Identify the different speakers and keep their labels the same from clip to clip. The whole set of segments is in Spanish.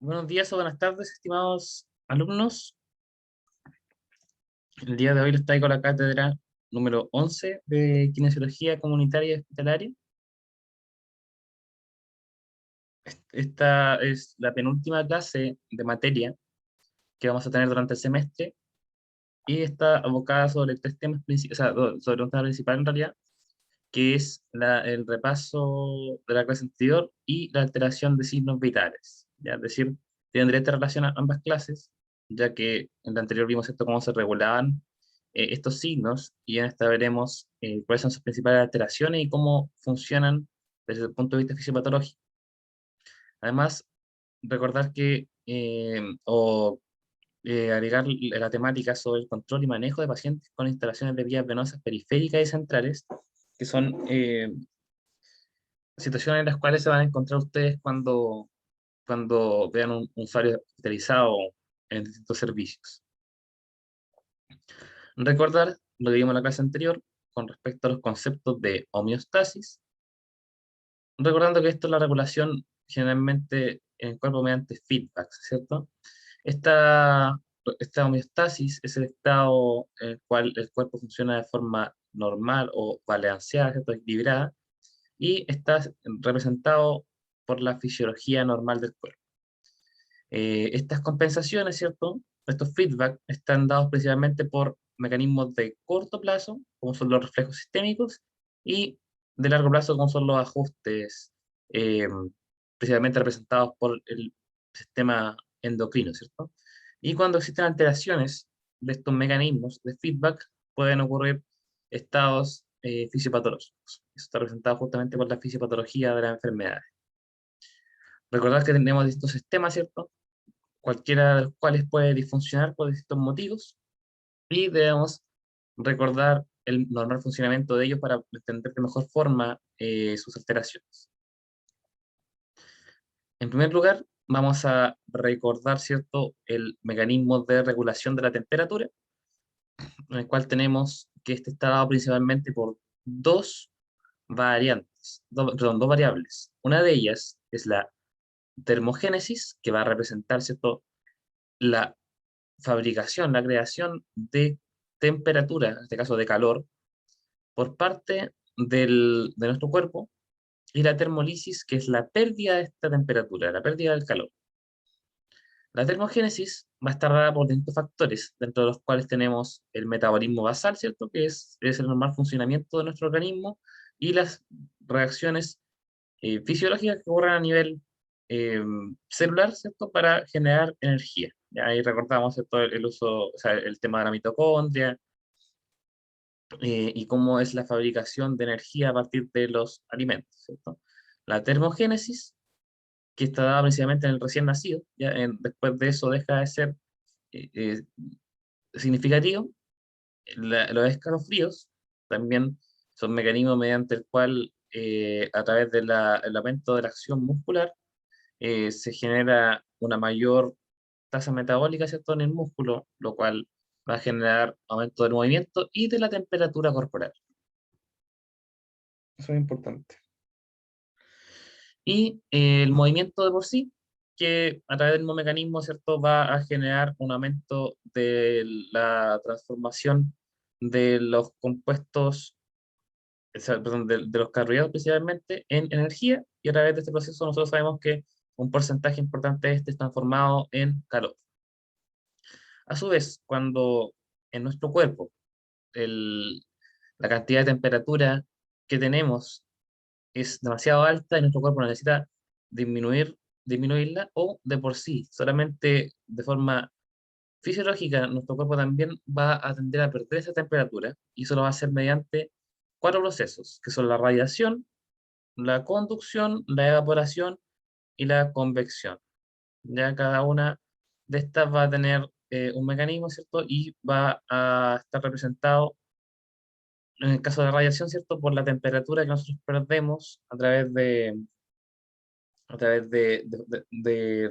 Speaker 1: Buenos días o buenas tardes, estimados alumnos. El día de hoy les traigo la cátedra número 11 de Kinesiología Comunitaria y Hospitalaria. Esta es la penúltima clase de materia que vamos a tener durante el semestre y está abocada sobre tres temas principales, sobre un tema principal en realidad, que es el repaso de la clase anterior y la alteración de signos vitales. ¿Ya? Es decir, tienen directa relación a ambas clases, ya que en la anterior vimos esto cómo se regulaban estos signos, y en esta veremos cuáles son sus principales alteraciones y cómo funcionan desde el punto de vista fisiopatológico. Además, recordar que, agregar la temática sobre el control y manejo de pacientes con instalaciones de vías venosas periféricas y centrales, que son situaciones en las cuales se van a encontrar ustedes cuando vean un usuario hospitalizado en distintos servicios. Recordar lo que vimos en la clase anterior con respecto a los conceptos de homeostasis, recordando que esto es la regulación generalmente en el cuerpo mediante feedback, ¿cierto? Esta, esta homeostasis es el estado en el cual el cuerpo funciona de forma normal o balanceada, ¿cierto? Equilibrada, y está representado por la fisiología normal del cuerpo. Estas compensaciones, ¿cierto? Estos feedback están dados principalmente por mecanismos de corto plazo, como son los reflejos sistémicos, y de largo plazo, como son los ajustes, eh, principalmente representados por el sistema endocrino, ¿cierto? Y cuando existen alteraciones de estos mecanismos de feedback, pueden ocurrir estados fisiopatológicos. Eso está representado justamente por la fisiopatología de las enfermedades. Recordad que tenemos distintos sistemas, ¿cierto? Cualquiera de los cuales puede disfuncionar por distintos motivos, y debemos recordar el normal funcionamiento de ellos para entender de mejor forma sus alteraciones. En primer lugar, vamos a recordar, ¿cierto?, el mecanismo de regulación de la temperatura, en el cual tenemos que este está dado principalmente por dos dos variables. Una de ellas es la termogénesis, que va a representar, ¿cierto?, la fabricación, la creación de temperatura, en este caso de calor, por parte de nuestro cuerpo, y la termolisis, que es la pérdida de esta temperatura, la pérdida del calor. La termogénesis va a estar dada por distintos factores, dentro de los cuales tenemos el metabolismo basal, ¿cierto? Que es el normal funcionamiento de nuestro organismo, y las reacciones fisiológicas que ocurren a nivel eh, celular, ¿cierto? Para generar energía. Ya ahí recordamos, ¿cierto? El uso, o sea, el tema de la mitocondria, y cómo es la fabricación de energía a partir de los alimentos, ¿cierto? La termogénesis, que está dada principalmente en el recién nacido, ya después de eso deja de ser eh, eh, significativo. Los escalofríos también son mecanismos mediante el cual, a través del aumento de la acción muscular, se genera una mayor tasa metabólica, ¿cierto?, en el músculo, lo cual va a generar aumento del movimiento y de la temperatura corporal. Eso es importante. Y el movimiento de por sí, que a través del mismo mecanismo, ¿cierto?, va a generar un aumento de la transformación de los compuestos, o sea, perdón, de los carbohidratos principalmente, en energía, y a través de este proceso nosotros sabemos que un porcentaje importante de este es transformado en calor. A su vez, cuando en nuestro cuerpo el- la cantidad de temperatura que tenemos es demasiado alta y nuestro cuerpo necesita disminuirla, o de por sí, solamente de forma fisiológica, nuestro cuerpo también va a tender a perder esa temperatura, y eso lo va a hacer mediante cuatro procesos, que son la radiación, la conducción, la evaporación y la convección. Ya cada una de estas va a tener un mecanismo, ¿cierto? Y va a estar representado, en el caso de la radiación, ¿cierto?, por la temperatura que nosotros perdemos a través de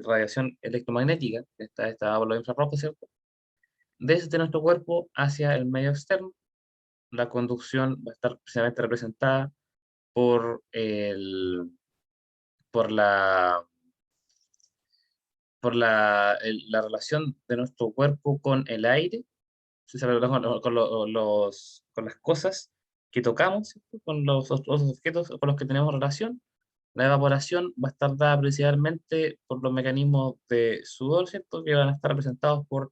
Speaker 1: radiación electromagnética, esta ola infrarroja, ¿cierto?, desde nuestro cuerpo hacia el medio externo. La conducción va a estar precisamente representada por, por por la relación de nuestro cuerpo con el aire, si se relaciona con las cosas que tocamos, ¿cierto? Con los otros objetos con los que tenemos relación. La evaporación va a estar dada principalmente por los mecanismos de sudor, ¿cierto? Que van a estar representados por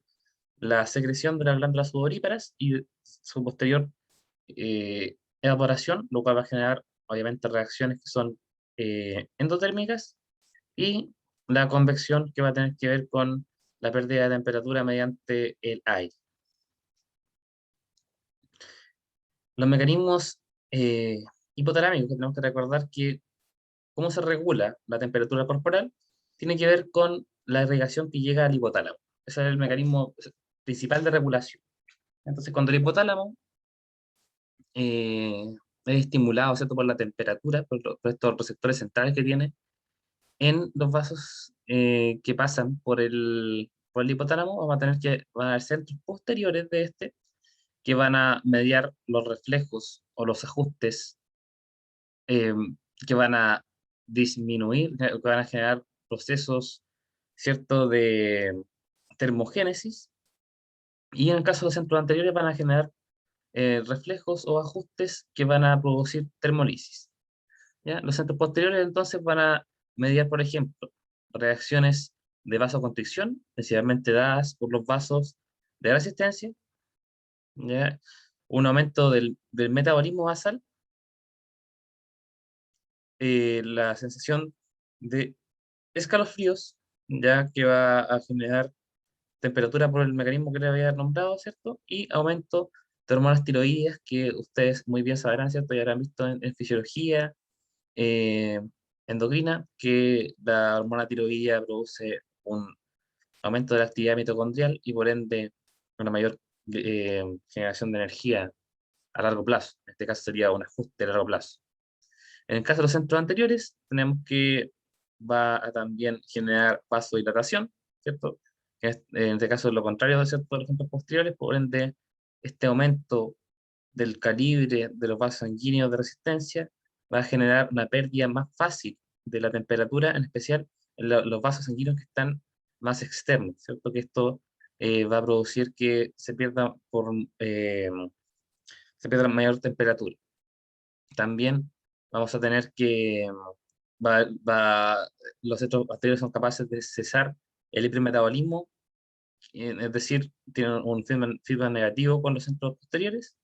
Speaker 1: la secreción de las glándulas sudoríparas y su posterior evaporación, lo cual va a generar, obviamente, reacciones que son endotérmicas, y la convección, que va a tener que ver con la pérdida de temperatura mediante el aire. Los mecanismos hipotalámicos, que tenemos que recordar que cómo se regula la temperatura corporal, tiene que ver con la irrigación que llega al hipotálamo. Ese es el mecanismo principal de regulación. Entonces, cuando el hipotálamo eh, es estimulado, ¿cierto?, por la temperatura, por estos receptores centrales que tiene en los vasos que pasan por el hipotálamo, vamos a tener que van a haber centros posteriores de este que van a mediar los reflejos o los ajustes, eh, que van a disminuir, que van a generar procesos, ¿cierto?, de termogénesis, y en el caso de los centros anteriores van a generar reflejos o ajustes que van a producir termolisis. ¿Ya? Los centros posteriores entonces van a mediar, por ejemplo, reacciones de vasoconstricción, principalmente dadas por los vasos de resistencia, ¿ya? Un aumento del metabolismo basal, la sensación de escalofríos, ya que va a generar temperatura por el mecanismo que le había nombrado, ¿cierto? Y aumento de hormonas tiroideas, que ustedes muy bien sabrán, ¿cierto? Ya habrán visto en fisiología eh, endocrina, que la hormona tiroidea produce un aumento de la actividad mitocondrial y por ende una mayor generación de energía a largo plazo. En este caso sería un ajuste a largo plazo. En el caso de los centros anteriores, tenemos que va a también generar vasodilatación, ¿cierto? En este caso es lo contrario de, ¿cierto?, de los centros posteriores, por ende, este aumento del calibre de los vasos sanguíneos de resistencia va a generar una pérdida más fácil de la temperatura, en especial en los vasos sanguíneos que están más externos, ¿cierto? Que esto va a producir que eh, se pierda mayor temperatura. También vamos a tener que va, va- los centros posteriores son capaces de cesar el hipermetabolismo, es decir, tienen un feedback negativo con los centros posteriores,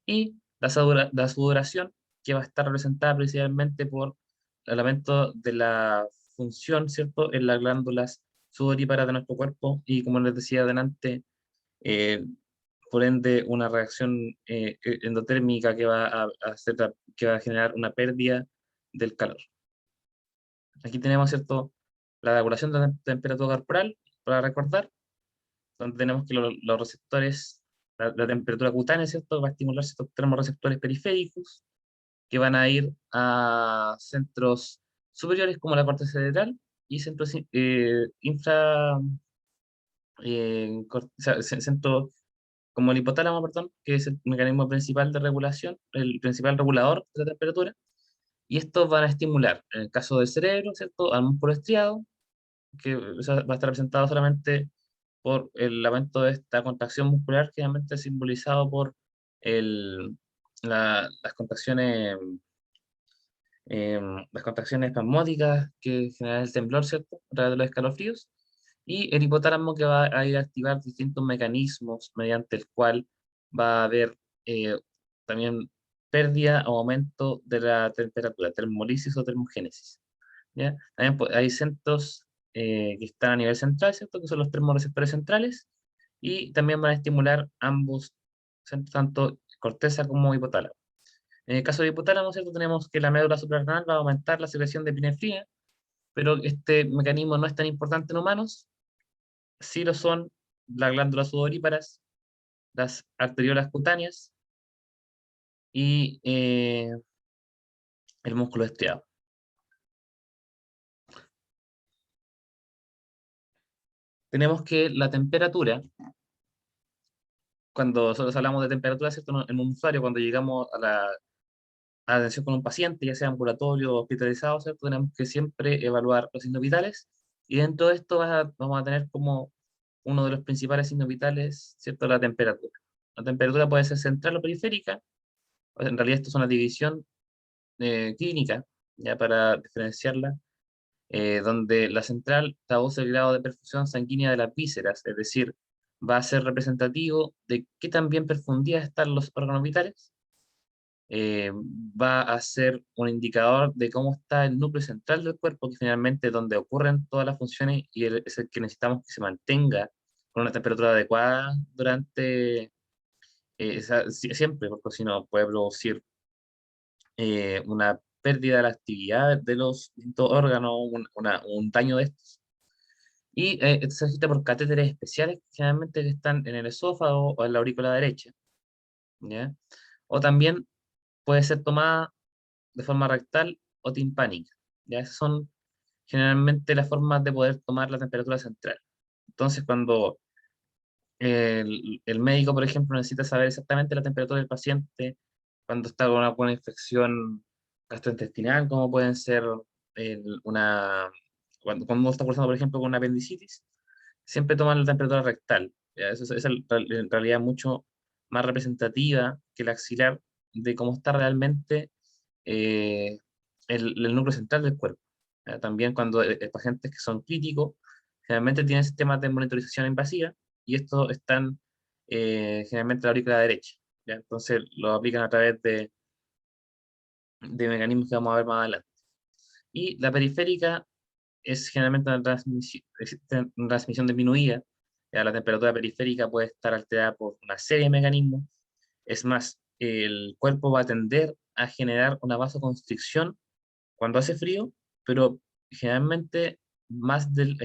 Speaker 1: y la sudoración, que va a estar representada principalmente por el aumento de la función, ¿cierto?, en las glándulas sudoríparas de nuestro cuerpo, y como les decía adelante, eh, por ende una reacción endotérmica que va a que va a generar una pérdida del calor. Aquí tenemos, ¿cierto?, la regulación de la temperatura corporal, para recordar, donde tenemos que los receptores, la temperatura cutánea, ¿cierto?, va a estimular ciertos termorreceptores periféricos que van a ir a centros superiores como la corteza cerebral, y centros infra, centros como el hipotálamo, perdón, que es el mecanismo principal de regulación, el principal regulador de la temperatura, y estos van a estimular, en el caso del cerebro, ¿cierto?, al músculo estriado, que o sea, va a estar representado solamente por el aumento de esta contracción muscular, generalmente simbolizado por el, las contracciones, las contracciones espasmódicas que generan el temblor, ¿cierto?, a través de los escalofríos, y el hipotálamo, que va a ir a activar distintos mecanismos mediante el cual va a haber eh, también pérdida o aumento de la temperatura, termolisis o termogénesis, ¿ya? También hay centros que están a nivel central, ¿cierto?, que son los termorreceptores centrales, y también van a estimular ambos centros, tanto corteza como hipotálamo. En el caso de hipotálamo, ¿cierto?, tenemos que la médula suprarrenal va a aumentar la secreción de epinefrina, pero este mecanismo no es tan importante en humanos. Sí lo son las glándulas sudoríparas, las arteriolas cutáneas y el músculo estriado. Tenemos que la temperatura, cuando nosotros hablamos de temperatura, ¿cierto?, en un usuario, cuando llegamos a la atención con un paciente, ya sea ambulatorio o hospitalizado, ¿cierto?, tenemos que siempre evaluar los signos vitales, Y dentro de esto vamos a tener como uno de los principales signos vitales, ¿cierto? La temperatura. La temperatura puede ser central o periférica. En realidad esto es una división clínica, ya para diferenciarla, donde la central traduce el grado de perfusión sanguínea de las vísceras, es decir, va a ser representativo de qué tan bien perfundidas están los órganos vitales. Va a ser un indicador de cómo está el núcleo central del cuerpo, que finalmente es donde ocurren todas las funciones y es el que necesitamos que se mantenga con una temperatura adecuada durante siempre, porque si no puede producir una pérdida de la actividad de los distintos órganos, un daño de estos. Y esto se agita por catéteres especiales, generalmente que están en el esófago o en la aurícula derecha, ¿ya? O también puede ser tomada de forma rectal o timpánica, ¿ya? Esas son generalmente las formas de poder tomar la temperatura central. Entonces, cuando el médico, por ejemplo, necesita saber exactamente la temperatura del paciente cuando está con una infección gastrointestinal, como pueden ser cuando uno está cursando, por ejemplo, con una apendicitis, siempre toman la temperatura rectal. ¿Ya? Eso es en realidad mucho más representativa que la axilar de cómo está realmente eh, el núcleo central del cuerpo. También cuando pacientes que son críticos, generalmente tienen sistemas de monitorización invasiva y estos están generalmente en la aurícula derecha. ¿Ya? Entonces lo aplican a través de mecanismos que vamos a ver más adelante. Y la periférica es generalmente existe una transmisión disminuida. Ya la temperatura periférica puede estar alterada por una serie de mecanismos. Es más, el cuerpo va a tender a generar una vasoconstricción cuando hace frío, pero generalmente más de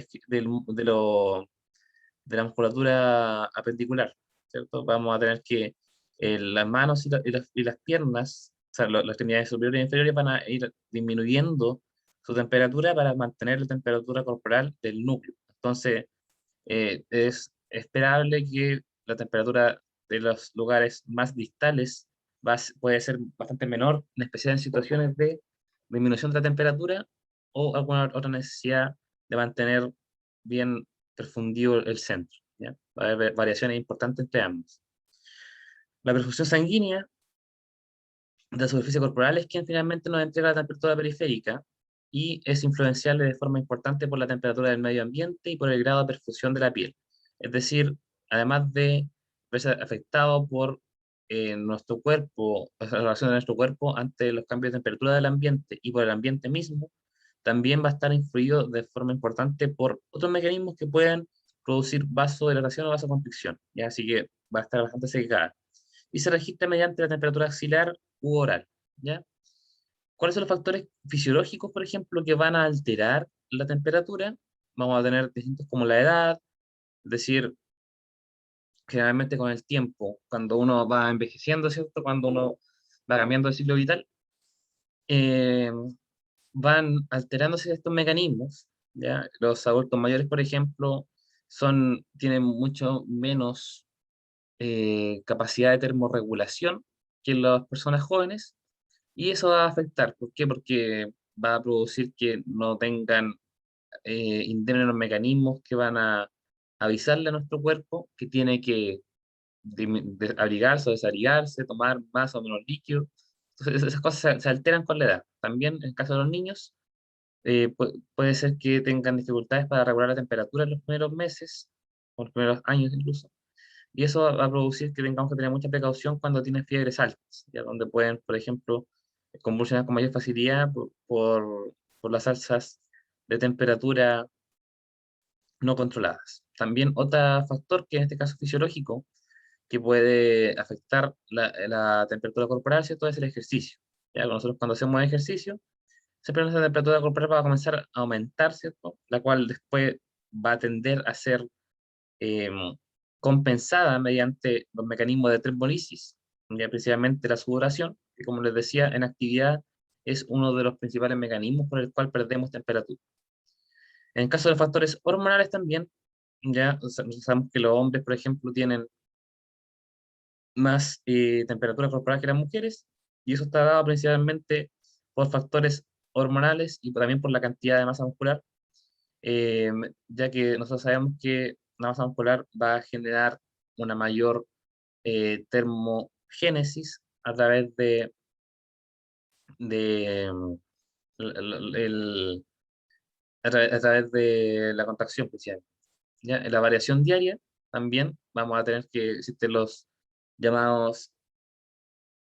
Speaker 1: la musculatura apendicular, ¿cierto? Vamos a tener que las manos y las piernas, o sea, las extremidades superiores e inferiores van a ir disminuyendo su temperatura para mantener la temperatura corporal del núcleo. Entonces, es esperable que la temperatura de los lugares más distales puede ser bastante menor, en especial en situaciones de disminución de la temperatura o alguna otra necesidad de mantener bien perfundido el centro. ¿Ya? Va a haber variaciones importantes entre ambos. La perfusión sanguínea de la superficie corporal es quien finalmente nos entrega la temperatura periférica y es influenciable de forma importante por la temperatura del medio ambiente y por el grado de perfusión de la piel. Es decir, además de verse afectado por nuestro cuerpo, la relación de nuestro cuerpo ante los cambios de temperatura del ambiente y por el ambiente mismo, también va a estar influido de forma importante por otros mecanismos que pueden producir vasodilatación o vasoconstricción, ¿ya? Así que va a estar bastante secada. Y se registra mediante la temperatura axilar u oral, ¿ya? ¿Cuáles son los factores fisiológicos, por ejemplo, que van a alterar la temperatura? Vamos a tener distintos como la edad, es decir, generalmente con el tiempo, cuando uno va envejeciendo, ¿cierto? Cuando uno va cambiando el ciclo vital, eh, van alterándose estos mecanismos, ¿ya? Los adultos mayores, por ejemplo, tienen mucho menos capacidad de termorregulación que las personas jóvenes, y eso va a afectar. ¿Por qué? Porque va a producir que no tengan indemnes los mecanismos que van a avisarle a nuestro cuerpo que tiene que abrigarse o desabrigarse, tomar más o menos líquido. Entonces, esas cosas se alteran con la edad. También, en el caso de los niños, puede ser que tengan dificultades para regular la temperatura en los primeros meses, o los primeros años incluso, y eso va a producir que tengamos que tener mucha precaución cuando tienen fiebres altas, ya donde pueden, por ejemplo, convulsionar con mayor facilidad por las alzas de temperatura no controladas. También otro factor, que en este caso es fisiológico, que puede afectar la temperatura corporal, ¿cierto? Es el ejercicio. ¿Ya? Nosotros cuando hacemos ejercicio, siempre nuestra temperatura corporal va a comenzar a aumentar, ¿cierto? La cual después va a tender a ser eh, compensada mediante los mecanismos de termolisis, ya principalmente la sudoración, que como les decía, en actividad es uno de los principales mecanismos por el cual perdemos temperatura. En el caso de los factores hormonales también, ya sabemos que los hombres, por ejemplo, tienen más temperatura corporal que las mujeres, y eso está dado principalmente por factores hormonales y también por la cantidad de masa muscular. ya que nosotros sabemos que una masa muscular va a generar una mayor termogénesis a través de, a través de la contracción, principalmente. ¿Ya? En la variación diaria también vamos a tener que existen los llamados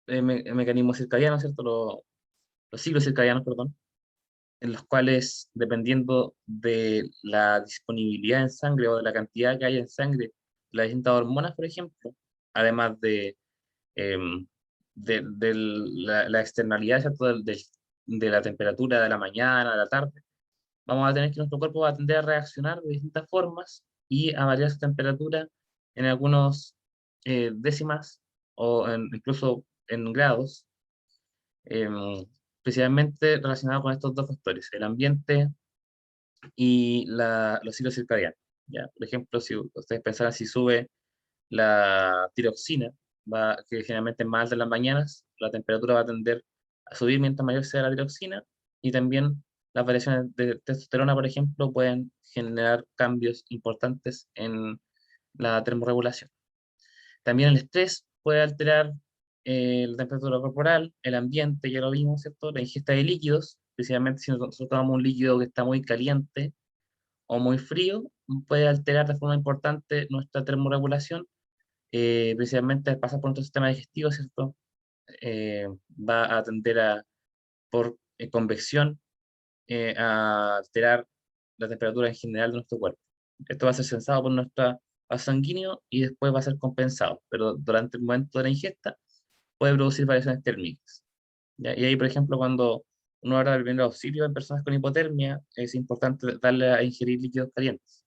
Speaker 1: mecanismos circadianos, ¿cierto? Los ciclos circadianos, perdón, en los cuales, dependiendo de la disponibilidad en sangre o de la cantidad que hay en sangre de las distintas hormonas, por ejemplo, además em, de la externalidad, ¿cierto? De la temperatura de la mañana, de la tarde, vamos a tener que nuestro cuerpo va a tender a reaccionar de distintas formas y a variar su temperatura en algunos décimas o incluso en grados, em, principalmente relacionado con estos dos factores, el ambiente y los ciclos circadianos. ¿Ya? Por ejemplo, si ustedes pensaran si sube la tiroxina, que generalmente es más alta en las mañanas, la temperatura va a tender a subir mientras mayor sea la tiroxina, y también las variaciones de testosterona, por ejemplo, pueden generar cambios importantes en la termorregulación. También el estrés puede alterar la temperatura corporal, el ambiente, ya lo vimos, ¿cierto? La ingesta de líquidos, especialmente si nosotros tomamos un líquido que está muy caliente o muy frío, puede alterar de forma importante nuestra termorregulación, principalmente al pasar por nuestro sistema digestivo, ¿cierto? Va a tender por convección, a alterar la temperatura en general de nuestro cuerpo. Esto va a ser sensado por nuestro vaso sanguíneo y después va a ser compensado, pero durante el momento de la ingesta puede producir variaciones térmicas. ¿Ya? Y ahí, por ejemplo, cuando uno habla del primer auxilio en personas con hipotermia, es importante darle a ingerir líquidos calientes.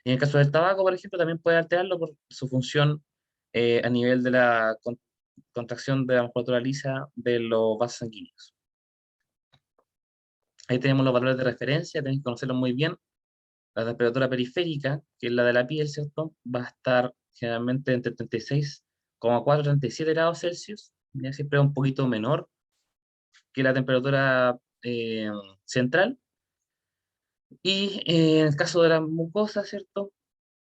Speaker 1: Y en el caso del tabaco, por ejemplo, también puede alterarlo por su función a nivel de la contracción de la musculatura lisa de los vasos sanguíneos. Ahí tenemos los valores de referencia, tenéis que conocerlos muy bien. La temperatura periférica, que es la de la piel, ¿cierto? Va a estar generalmente entre 36,4 y 37 grados Celsius, ya siempre un poquito menor que la temperatura central. Y en el caso de la mucosa, ¿cierto?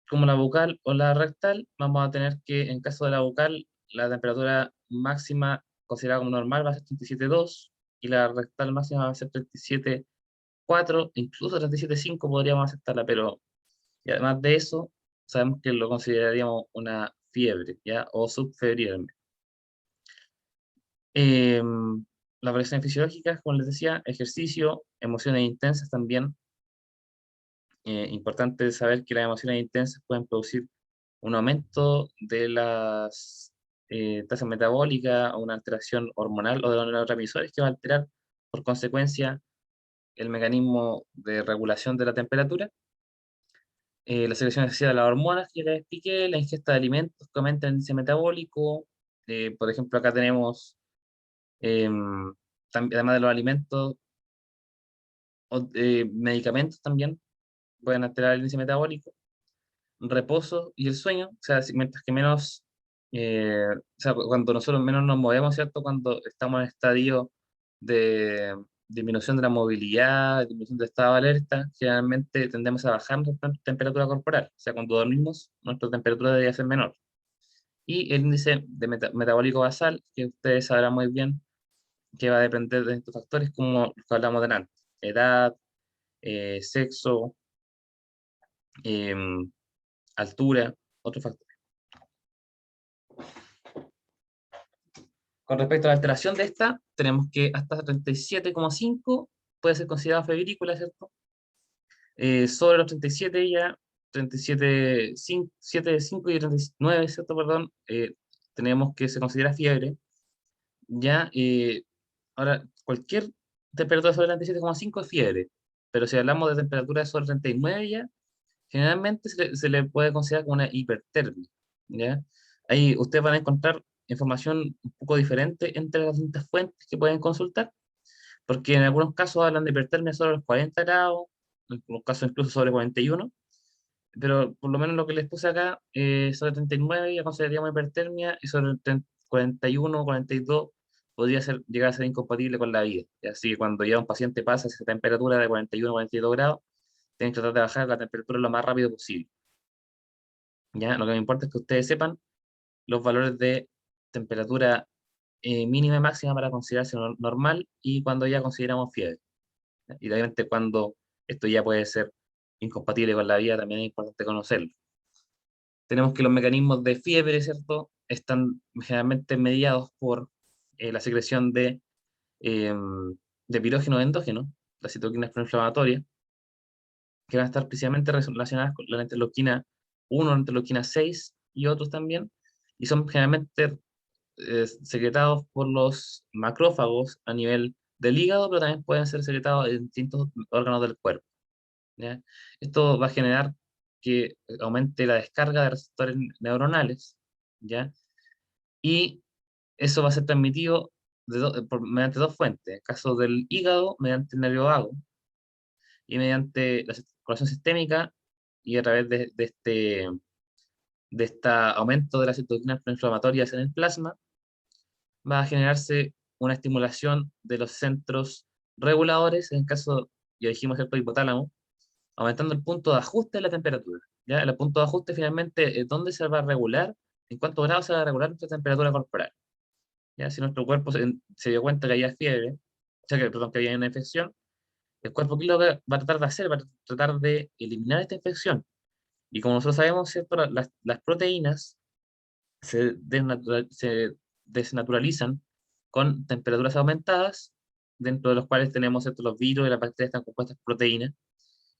Speaker 1: Como la bucal o la rectal, vamos a tener que, en caso de la bucal, la temperatura máxima considerada como normal va a ser 37,2, y la rectal máxima va a ser 37,4, incluso 37,5 podríamos aceptarla, pero y además de eso, sabemos que lo consideraríamos una fiebre, ¿ya? O subfebril. Las variaciones fisiológicas, como les decía, ejercicio, emociones intensas también. Importante saber que las emociones intensas pueden producir un aumento de las tasas metabólicas o una alteración hormonal o de los neurotransmisores que va a alterar por consecuencia el mecanismo de regulación de la temperatura. La secreción excesiva de las hormonas que ya les expliqué, la ingesta de alimentos que aumentan el índice metabólico. Por ejemplo, acá tenemos, además de los alimentos, medicamentos también pueden alterar el índice metabólico. Reposo y el sueño, o sea, mientras que menos, o sea, cuando nosotros menos nos movemos, ¿cierto? Cuando estamos en estadio de disminución de la movilidad, disminución de estado de alerta, generalmente tendemos a bajar nuestra temperatura corporal, o sea, cuando dormimos, nuestra temperatura debería ser menor. Y el índice de metabólico basal, que ustedes sabrán muy bien, que va a depender de estos factores como los que hablamos delante: edad, sexo, em, altura, otros factores. Con respecto a la alteración de esta, tenemos que hasta 37,5 puede ser considerada febrícula, ¿cierto? Sobre los 37 ya, 37,5 y 39, ¿cierto? Perdón, tenemos que se considera fiebre. Ya, ahora, cualquier temperatura sobre 37,5 es fiebre, pero si hablamos de temperatura sobre 39 ya, generalmente se le puede considerar como una hipertermia, ¿ya? Ahí ustedes van a encontrar información un poco diferente entre las distintas fuentes que pueden consultar, porque en algunos casos hablan de hipertermia sobre los 40 grados, en algunos casos incluso sobre 41, pero por lo menos lo que les puse acá, sobre 39 ya consideraríamos hipertermia, y sobre 41, 42 podría llegar a ser incompatible con la vida. Así que cuando ya un paciente pasa esa temperatura de 41 42 grados, tienen que tratar de bajar la temperatura lo más rápido posible. ¿Ya? Lo que me importa es que ustedes sepan los valores de temperatura mínima y máxima para considerarse normal y cuando ya consideramos fiebre. ¿Ya? Y obviamente cuando esto ya puede ser incompatible con la vida, también es importante conocerlo. Tenemos que los mecanismos de fiebre, ¿cierto? Están generalmente mediados por la secreción eh, de pirógenos endógenos, las citoquinas proinflamatorias, que van a estar precisamente relacionadas con la interleuquina 1, la interleuquina 6 y otros también, y son generalmente secretados por los macrófagos a nivel del hígado, pero también pueden ser secretados en distintos órganos del cuerpo. ¿Ya? Esto va a generar que aumente la descarga de receptores neuronales, ¿ya? Y eso va a ser transmitido mediante dos fuentes. En el caso del hígado, mediante el nervio vago, y mediante la circulación sistémica, y a través de este aumento de las citoquinas proinflamatorias en el plasma, va a generarse una estimulación de los centros reguladores, en el caso, ya dijimos, ¿cierto?, hipotálamo, aumentando el punto de ajuste de la temperatura. ¿Ya? El punto de ajuste finalmente es donde se va a regular, en cuántos grados se va a regular nuestra temperatura corporal. ¿Ya? Si nuestro cuerpo se dio cuenta que había fiebre, o sea, perdón, que había una infección, el cuerpo, ¿qué es lo que va a tratar de hacer? Va a tratar de eliminar esta infección. Y como nosotros sabemos, ¿cierto? Las proteínas se desnaturalizan con temperaturas aumentadas, dentro de los cuales tenemos, ¿cierto?, los virus y las bacterias están compuestas por proteínas,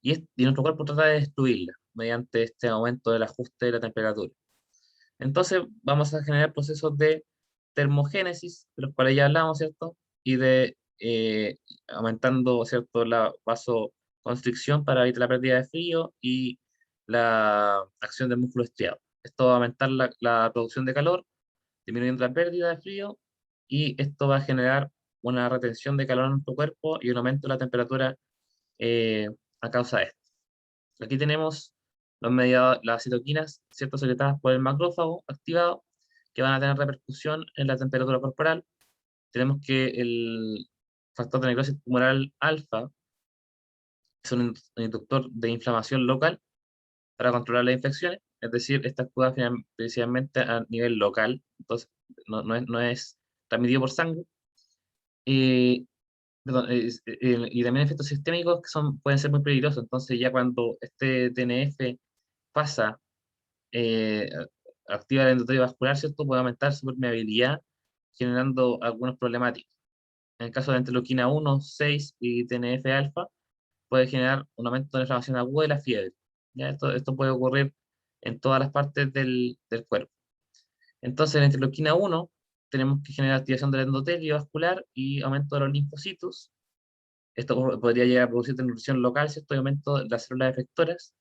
Speaker 1: y nuestro cuerpo trata de destruirla mediante este aumento del ajuste de la temperatura. Entonces vamos a generar procesos de termogénesis, de los cuales ya hablamos, ¿cierto? Y de aumentando, ¿cierto?, la vasoconstricción para evitar la pérdida de frío y la acción del músculo estriado. Esto va a aumentar la producción de calor, disminuyendo la pérdida de frío, y esto va a generar una retención de calor en nuestro cuerpo y un aumento de la temperatura eh, a causa de esto. Aquí tenemos las citoquinas, ¿cierto?, secretadas por el macrófago activado, que van a tener repercusión en la temperatura corporal. Tenemos que el factor de necrosis tumoral alfa es un inductor de inflamación local para controlar las infecciones, es decir, esta actúa principalmente a nivel local, entonces no es transmitido por sangre. Y, perdón, y también efectos sistémicos que pueden ser muy peligrosos, entonces ya cuando este TNF pasa, eh, activa el endotelio vascular, ¿cierto?, puede aumentar su permeabilidad, generando algunos problemáticos. En el caso de interleuquina 1, 6 y TNF-alfa, puede generar un aumento de la inflamación aguda y la fiebre. ¿Ya? Esto puede ocurrir en todas las partes del cuerpo. Entonces, en la interleuquina 1, tenemos que generar activación del endotelio vascular y aumento de los linfocitos. Esto podría llegar a producir nutrición local, ¿cierto?, y aumento de las células efectoras.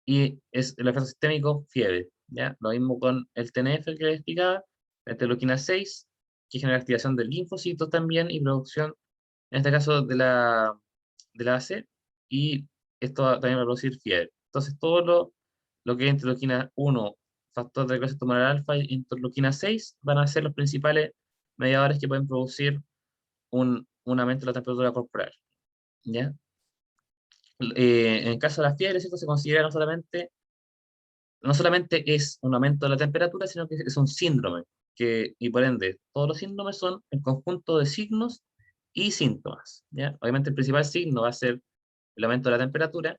Speaker 1: Y es el efecto sistémico, fiebre. ¿Ya? Lo mismo con el TNF que les explicaba, la interleuquina 6, que genera activación del linfocito también y producción, en este caso, de la AC, y esto también va a producir fiebre. Entonces, todo lo que es interleuquina 1, factor de necrosis tumoral alfa, y interleuquina 6 van a ser los principales mediadores que pueden producir un aumento de la temperatura corporal. ¿Ya? En el caso de las fiebres, esto se considera no solamente es un aumento de la temperatura, sino que es un síndrome, y por ende, todos los síndromes son el conjunto de signos y síntomas. ¿Ya? Obviamente el principal signo va a ser el aumento de la temperatura,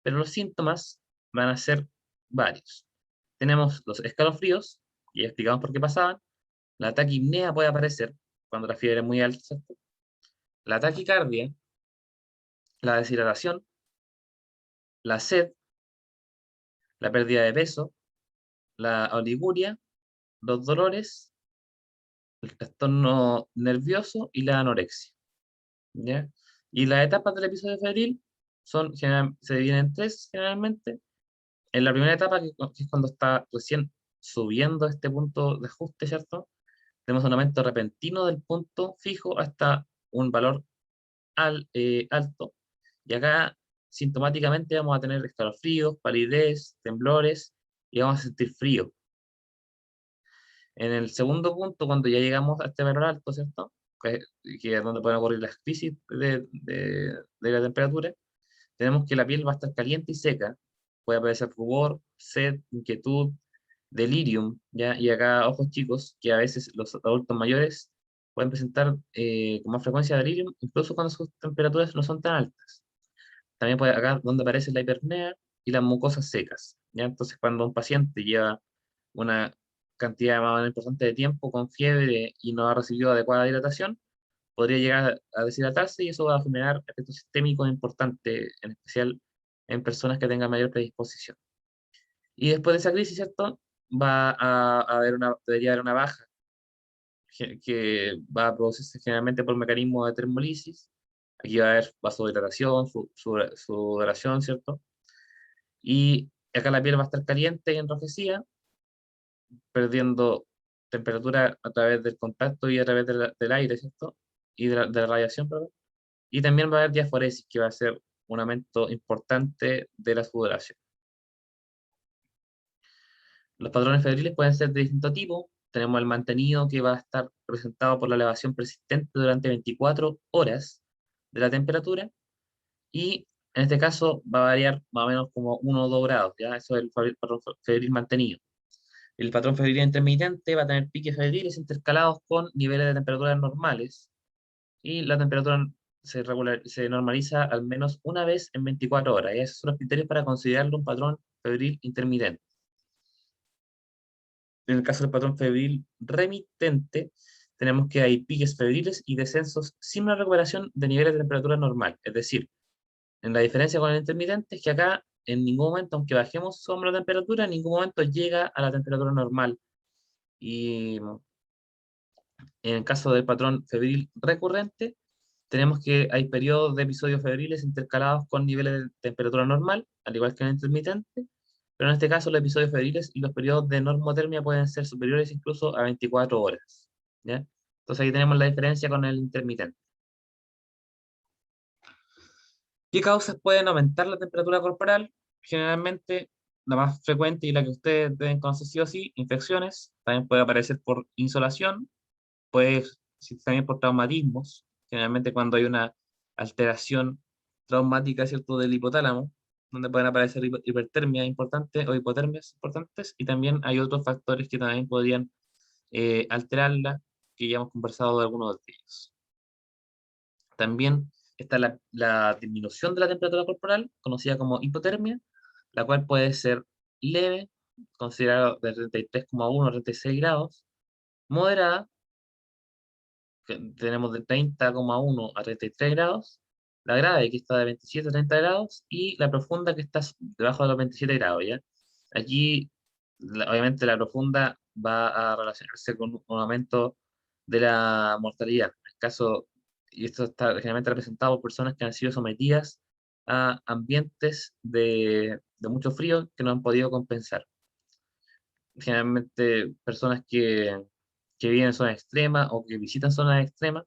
Speaker 1: pero los síntomas van a ser varios. Tenemos los escalofríos, y ya explicamos por qué pasaban. La taquipnea puede aparecer cuando la fiebre es muy alta, ¿cierto? La taquicardia, la deshidratación, la sed, la pérdida de peso, la oliguria, los dolores, el trastorno nervioso y la anorexia. ¿Ya? Y las etapas del episodio febril se dividen en tres generalmente. En la primera etapa, que es cuando está recién subiendo este punto de ajuste, ¿cierto? Tenemos un aumento repentino del punto fijo hasta un valor alto. Y acá, sintomáticamente, vamos a tener escalofríos, palidez, temblores, y vamos a sentir frío. En el segundo punto, cuando ya llegamos a este valor alto, ¿cierto? Que es donde pueden ocurrir las crisis de la temperatura, tenemos que la piel va a estar caliente y seca, puede aparecer rubor, sed, inquietud, delirium, ¿ya? Y acá, ojos chicos, que a veces los adultos mayores pueden presentar con más frecuencia delirium, incluso cuando sus temperaturas no son tan altas. También puede acá donde aparece la hipernea y las mucosas secas, ¿ya? Entonces, cuando un paciente lleva una cantidad más o menos importante de tiempo con fiebre y no ha recibido adecuada hidratación, podría llegar a deshidratarse y eso va a generar efectos sistémicos importantes, en especial en personas que tengan mayor predisposición. Y después de esa crisis, ¿cierto? Debería haber una baja que va a producirse generalmente por mecanismo de termolisis. Aquí va a haber vasodilatación, sudoración, ¿cierto? Y acá la piel va a estar caliente y enrojecida, perdiendo temperatura a través del contacto y a través del aire, ¿cierto? Y de la radiación, perdón. Y también va a haber diaforesis, que va a ser un aumento importante de la sudoración. Los patrones febriles pueden ser de distinto tipo. Tenemos el mantenido, que va a estar representado por la elevación persistente durante 24 horas de la temperatura, y en este caso va a variar más o menos como 1 o 2 grados, ¿ya? Eso es el patrón febril mantenido. El patrón febril intermitente va a tener piques febriles intercalados con niveles de temperaturas normales, y la temperatura se normaliza al menos una vez en 24 horas. Y esos son los criterios para considerarlo un patrón febril intermitente. En el caso del patrón febril remitente, tenemos que hay piques febriles y descensos sin una recuperación de niveles de temperatura normal. Es decir, en la diferencia con el intermitente es que acá en ningún momento, aunque bajemos sobre la temperatura, en ningún momento llega a la temperatura normal. Y en el caso del patrón febril recurrente, tenemos que hay periodos de episodios febriles intercalados con niveles de temperatura normal, al igual que en el intermitente, pero en este caso los episodios febriles y los periodos de normotermia pueden ser superiores incluso a 24 horas, ¿ya? Entonces ahí tenemos la diferencia con el intermitente. ¿Qué causas pueden aumentar la temperatura corporal? Generalmente, la más frecuente y la que ustedes deben conocer sí o sí, infecciones. También puede aparecer por insolación, puede existir también por traumatismos, generalmente cuando hay una alteración traumática, ¿cierto?, del hipotálamo, donde pueden aparecer hipertermia importante o hipotermias importantes, y también hay otros factores que también podrían alterarla, que ya hemos conversado de algunos de ellos. También está la disminución de la temperatura corporal, conocida como hipotermia, la cual puede ser leve, considerada de 33,1 a 36 grados, moderada, que tenemos de 30,1 a 33 grados, la grave, que está de 27 a 30 grados, y la profunda, que está debajo de los 27 grados, ¿ya? Aquí, obviamente, la profunda va a relacionarse con un aumento de la mortalidad. En el caso, y esto está generalmente representado por personas que han sido sometidas a ambientes de mucho frío que no han podido compensar. Generalmente, personas que viven en zonas extremas o que visitan zonas extremas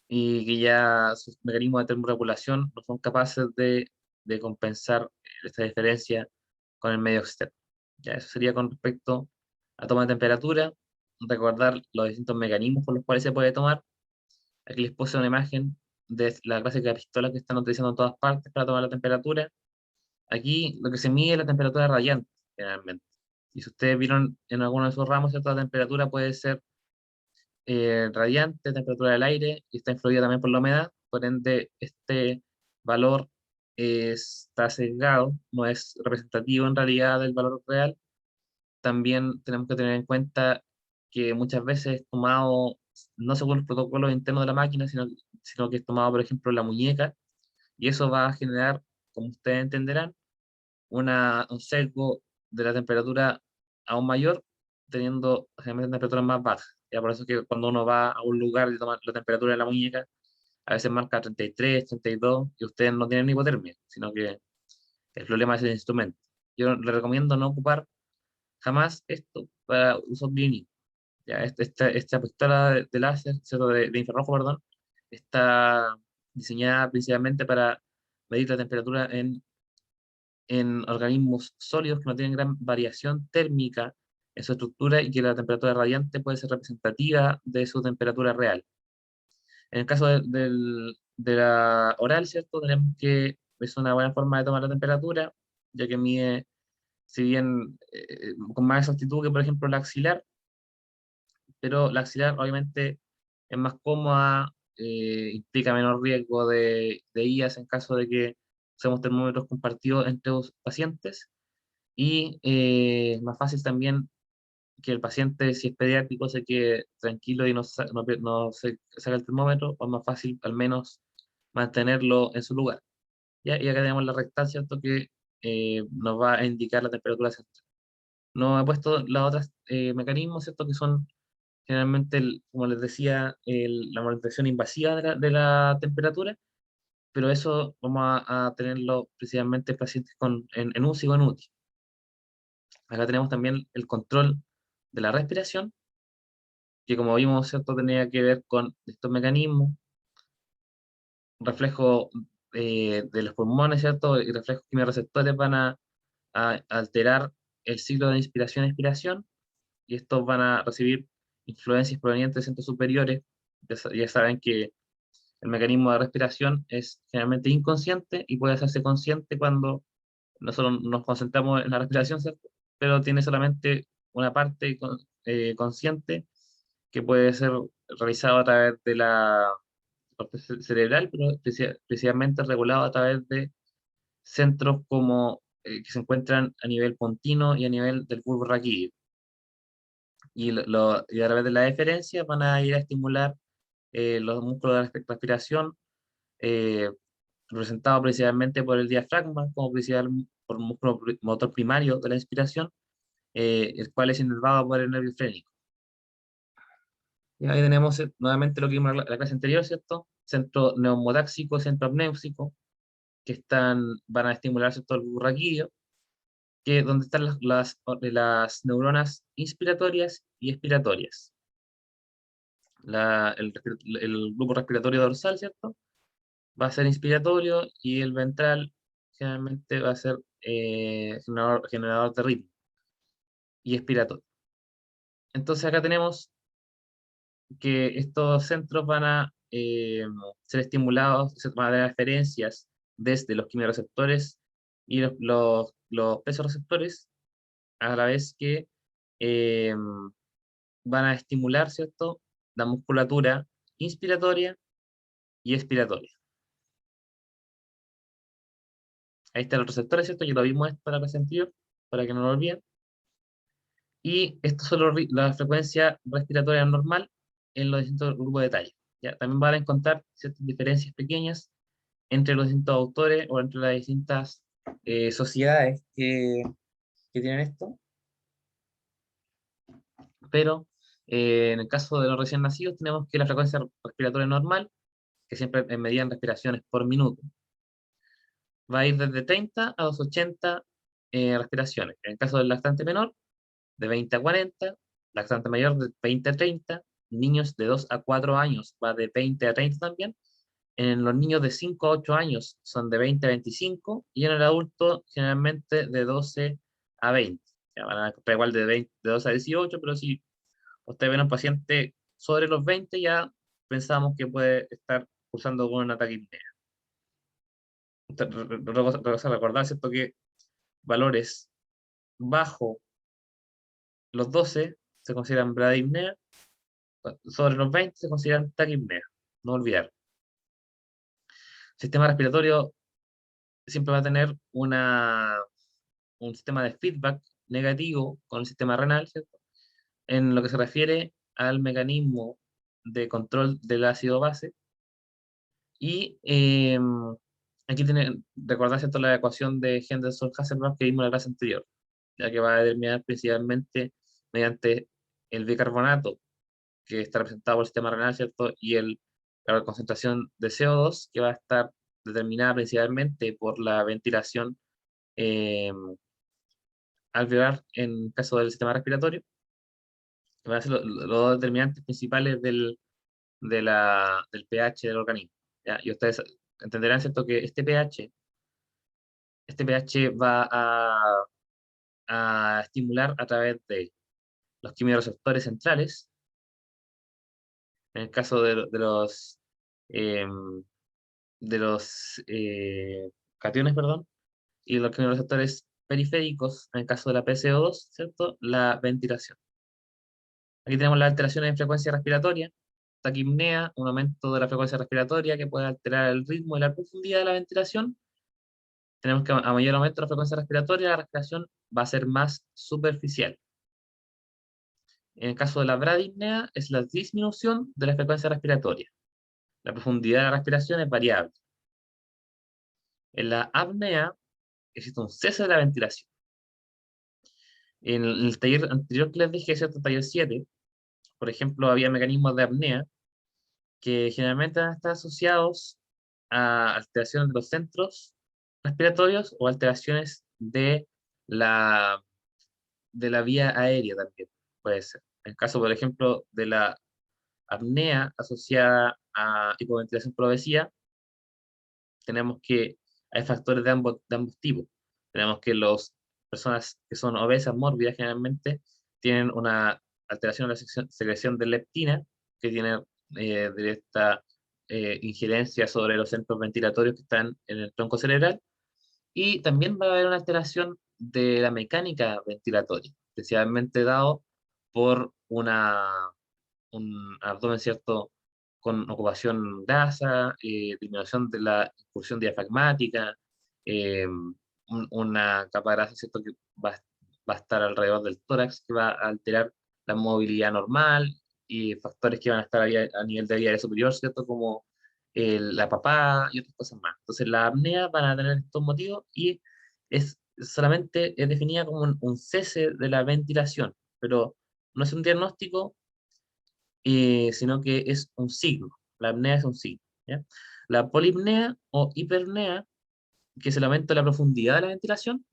Speaker 1: y que ya sus mecanismos de termorregulación no son capaces de compensar esta diferencia con el medio externo. Ya, eso sería con respecto a toma de temperatura, recordar los distintos mecanismos por los cuales se puede tomar. Aquí les puse una imagen de la clásica pistola que están utilizando en todas partes para tomar la temperatura. Aquí lo que se mide es la temperatura radiante, generalmente. Y si ustedes vieron en alguno de esos ramos, ¿cierto?, la temperatura puede ser radiante, temperatura del aire, y está influida también por la humedad, por ende este valor está sesgado, no es representativo en realidad del valor real. También tenemos que tener en cuenta que muchas veces es tomado no según los protocolos internos de la máquina, sino que es tomado, por ejemplo, la muñeca, y eso va a generar, como ustedes entenderán, un sesgo de la temperatura aún mayor, teniendo generalmente temperaturas más bajas. Ya por eso es que cuando uno va a un lugar y toma la temperatura de la muñeca, a veces marca 33, 32, y ustedes no tienen hipotermia, sino que el problema es el instrumento. Yo le recomiendo no ocupar jamás esto para uso clínico. Ya, esta pistola de láser, ¿cierto?, de infrarrojo, perdón, está diseñada principalmente para medir la temperatura en organismos sólidos que no tienen gran variación térmica en su estructura y que la temperatura radiante puede ser representativa de su temperatura real. En el caso de la oral, ¿cierto? Tenemos que es una buena forma de tomar la temperatura, ya que mide, si bien con más exactitud que, por ejemplo, la axilar, pero la axilar obviamente es más cómoda, implica menor riesgo de IAS en caso de que usemos termómetros compartidos entre los pacientes, y es más fácil también que el paciente, si es pediátrico, se quede tranquilo y no se saca el termómetro, o es más fácil al menos mantenerlo en su lugar. ¿Ya? Y acá tenemos la rectal, ¿cierto? Que nos va a indicar la temperatura central. No he puesto los otros mecanismos, ¿cierto? Que son generalmente, como les decía, la monitorización invasiva de la temperatura, pero eso vamos a tenerlo precisamente en pacientes en UCI o en UTI. Acá tenemos también el control de la respiración, que como vimos, ¿cierto? Tenía que ver con estos mecanismos, reflejo de los pulmones, ¿cierto? Y reflejos quimiorreceptores van a alterar el ciclo de inspiración-expiración, y estos van a recibir influencias provenientes de centros superiores. Ya saben que el mecanismo de respiración es generalmente inconsciente y puede hacerse consciente cuando nosotros nos concentramos en la respiración, ¿cierto? Pero tiene solamente una parte consciente, que puede ser realizado a través de la parte cerebral, pero precisamente regulado a través de centros como que se encuentran a nivel pontino y a nivel del bulbo raquídeo. Y a través de la deferencia van a ir a estimular los músculos de la respiración, eh, representado principalmente por el diafragma, como principal por músculo motor primario de la inspiración, el cual es inervado por el nervio frénico. Y ahí tenemos nuevamente lo que vimos en la clase anterior, ¿cierto? Centro neumotáxico, centro apnéusico, que van a estimular, ¿cierto?, el bulbo raquídeo, que donde están las neuronas inspiratorias y expiratorias. El grupo respiratorio dorsal, ¿cierto? Va a ser inspiratorio, y el ventral generalmente va a ser generador de ritmo y expiratorio. Entonces acá tenemos que estos centros van a ser estimulados, van a tener referencias desde los quimiorreceptores y los pesoreceptores, a la vez que eh, van a estimular, ¿cierto?, la musculatura inspiratoria y expiratoria. Ahí están los receptores, ¿cierto? Ya lo vimos esto en la clase anterior, para que no lo olviden. Y esto es solo la frecuencia respiratoria normal en los distintos grupos de tallo. ¿Ya? También van a encontrar ciertas diferencias pequeñas entre los distintos autores o entre las distintas sociedades que tienen esto, pero en el caso de los recién nacidos tenemos que la frecuencia respiratoria normal, que siempre es medida en respiraciones por minuto, va a ir desde 30 a 280 respiraciones. En el caso del lactante menor, de 20 a 40, lactante mayor de 20 a 30, niños de 2 a 4 años va de 20 a 30 también, en los niños de 5 a 8 años son de 20 a 25, y en el adulto generalmente de 12 a 20. Ya van a encontrar igual de 12 a 18, pero si usted ve a un paciente sobre los 20, ya pensamos que puede estar cursando con un ataque apnea. Recordar, ¿cierto?, que valores bajo los 12 se consideran bradipnea, sobre los 20 se consideran taquipnea. No olvidar. El sistema respiratorio siempre va a tener un sistema de feedback negativo con el sistema renal, ¿cierto?, en lo que se refiere al mecanismo de control del ácido base. Y aquí recordar, ¿cierto?, la ecuación de Henderson-Hasselbalch que vimos en la clase anterior, ya que va a determinar principalmente mediante el bicarbonato, que está representado por el sistema renal, ¿cierto? Y la concentración de CO2, que va a estar determinada principalmente por la ventilación eh, alveolar en caso del sistema respiratorio, que van a ser los dos determinantes principales del pH del organismo. ¿Ya? Y ustedes entenderán, ¿cierto?, que este pH va a estimular a través de los quimiorreceptores centrales, en el caso de los cationes, perdón, y los quimioreceptores periféricos, en el caso de la PCO2, ¿cierto? La ventilación. Aquí tenemos las alteraciones en frecuencia respiratoria, taquipnea, un aumento de la frecuencia respiratoria que puede alterar el ritmo y la profundidad de la ventilación. Tenemos que a mayor aumento de la frecuencia respiratoria, la respiración va a ser más superficial. En el caso de la bradipnea, es la disminución de la frecuencia respiratoria. La profundidad de la respiración es variable. En la apnea, existe un cese de la ventilación. En el taller anterior que les dije, ¿cierto? Taller 7, por ejemplo, había mecanismos de apnea que generalmente van a estar asociados a alteraciones de los centros respiratorios o alteraciones la, de la vía aérea también, puede ser. En el caso, por ejemplo, de la apnea asociada a hipoventilación por obesidad, tenemos que hay factores de ambos tipos. Tenemos que las personas que son obesas, mórbidas, generalmente tienen una alteración de la secreción de leptina, que tiene directa injerencia sobre los centros ventilatorios que están en el tronco cerebral, y también va a haber una alteración de la mecánica ventilatoria, especialmente dado por un abdomen, ¿cierto?, con ocupación grasa, disminución de la incursión diafragmática, una capa de grasa, ¿cierto?, que va a estar alrededor del tórax, que va a alterar la movilidad normal, y factores que van a estar ahí a nivel de vía aérea superior, ¿cierto?, como la papada y otras cosas más. Entonces, la apnea van a tener estos motivos y solamente es definida como un cese de la ventilación, pero no es un diagnóstico, sino que es un signo. La apnea es un signo, ¿ya? La polipnea o hipernea, que es el aumento de la profundidad de la ventilación,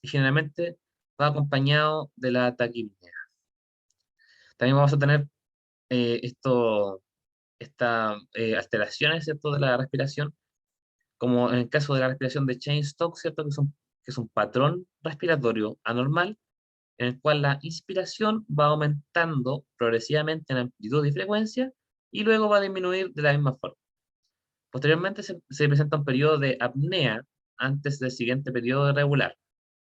Speaker 1: y generalmente va acompañado de la taquipnea. También vamos a tener estas alteraciones, ¿cierto?, de la respiración, como en el caso de la respiración de Cheyne-Stokes, ¿cierto?, que es un patrón respiratorio anormal, en el cual la inspiración va aumentando progresivamente en amplitud y frecuencia, y luego va a disminuir de la misma forma. Posteriormente se presenta un periodo de apnea antes del siguiente periodo regular,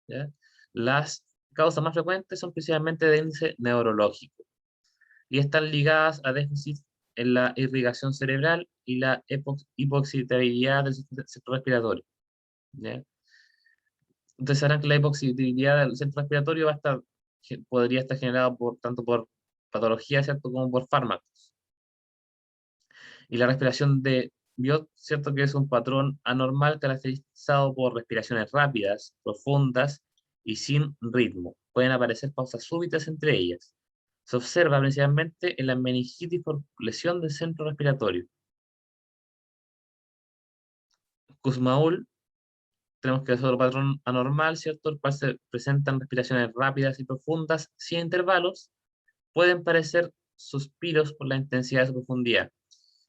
Speaker 1: ¿ya? Las causas más frecuentes son principalmente de índice neurológico y están ligadas a déficit en la irrigación cerebral y la hipoxitabilidad del centro respiratorio, ¿ya? Entonces sabrán que la hipoxitabilidad del centro respiratorio podría estar generada tanto por patología, ¿cierto?, como por fármacos. Y la respiración de Biot, ¿cierto?, que es un patrón anormal caracterizado por respiraciones rápidas, profundas y sin ritmo. Pueden aparecer pausas súbitas entre ellas. Se observa principalmente en la meningitis por lesión del centro respiratorio. Kussmaul, tenemos que es otro patrón anormal, ¿cierto?, el cual se presentan respiraciones rápidas y profundas sin intervalos. Pueden parecer suspiros por la intensidad de su profundidad.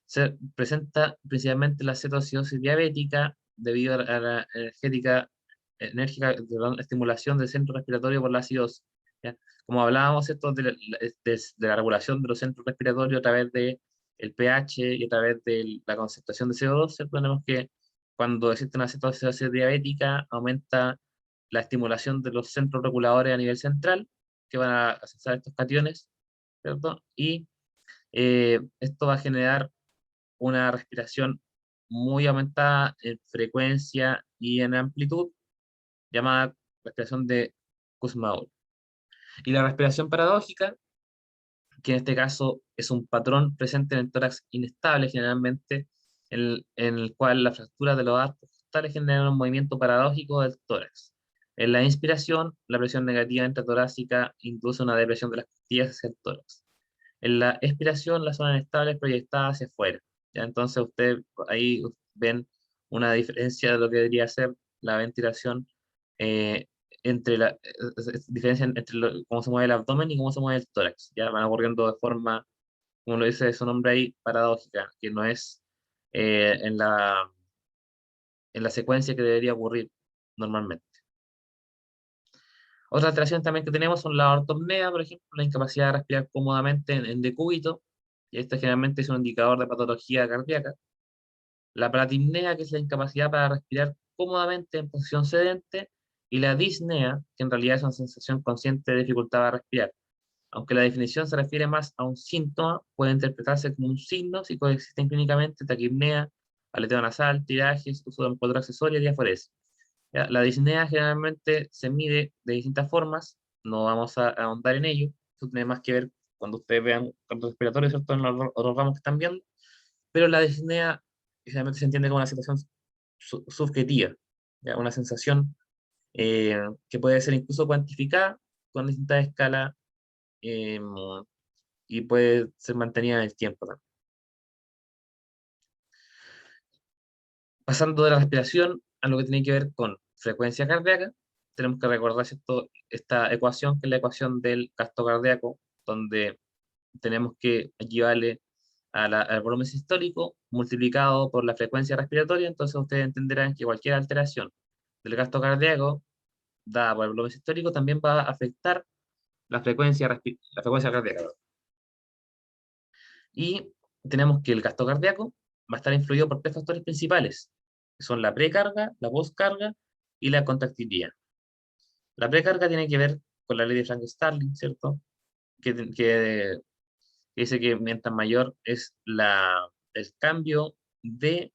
Speaker 1: Se presenta principalmente la cetoacidosis diabética debido a la enérgica estimulación del centro respiratorio por la acidosis, ¿ya? Como hablábamos, ¿cierto?, de la regulación de los centros respiratorios a través del pH y a través de la concentración de CO2, ¿cierto? Tenemos que cuando existe una cetoacidosis diabética aumenta la estimulación de los centros reguladores a nivel central, que van a accesar estos cationes, ¿cierto? Y esto va a generar una respiración muy aumentada en frecuencia y en amplitud, llamada respiración de Kussmaul. Y la respiración paradójica, que en este caso es un patrón presente en el tórax inestable, generalmente, en el cual la fractura de los arcos costales genera un movimiento paradójico del tórax. En la inspiración, la presión negativa intratorácica induce una depresión de las costillas hacia el tórax. En la expiración, la zona inestable es proyectada hacia afuera. ¿Ya? Entonces, ustedes ahí ven una diferencia de lo que debería ser la ventilación, eh, diferencia entre cómo se mueve el abdomen y cómo se mueve el tórax. Ya van ocurriendo de forma, como lo dice su nombre ahí, paradójica, que no es en la secuencia que debería ocurrir normalmente. Otras alteraciones también que tenemos son la ortopnea, por ejemplo, la incapacidad de respirar cómodamente en decúbito, y este generalmente es un indicador de patología cardíaca. la pratimnea, que es la incapacidad para respirar cómodamente en posición sedente, y la disnea, que en realidad es una sensación consciente de dificultad para respirar. Aunque la definición se refiere más a un síntoma, puede interpretarse como un signo si coexisten clínicamente taquipnea, aleteo nasal, tirajes, uso de musculatura accesoria y diaforesis. ¿Ya? La disnea generalmente se mide de distintas formas, no vamos a ahondar en ello, eso tiene más que ver cuando ustedes vean cantos respiratorios, ¿cierto? En los otros ramos que están viendo, pero la disnea generalmente se entiende como una situación subjetiva, ¿ya? Una sensación que puede ser incluso cuantificada con distintas escalas eh, y puede ser mantenida en el tiempo también. Pasando de la respiración a lo que tiene que ver con frecuencia cardíaca, tenemos que recordar, ¿cierto?, esta ecuación, que es la ecuación del gasto cardíaco, donde tenemos que equivale al volumen sistólico multiplicado por la frecuencia respiratoria. Entonces ustedes entenderán que cualquier alteración del gasto cardíaco dada por el volumen sistólico también va a afectar la frecuencia cardíaca. Y tenemos que el gasto cardíaco va a estar influido por tres factores principales, que son la precarga, la postcarga y la contractilidad. La precarga tiene que ver con la ley de Frank-Starling, ¿cierto? Que dice que mientras mayor es el cambio de,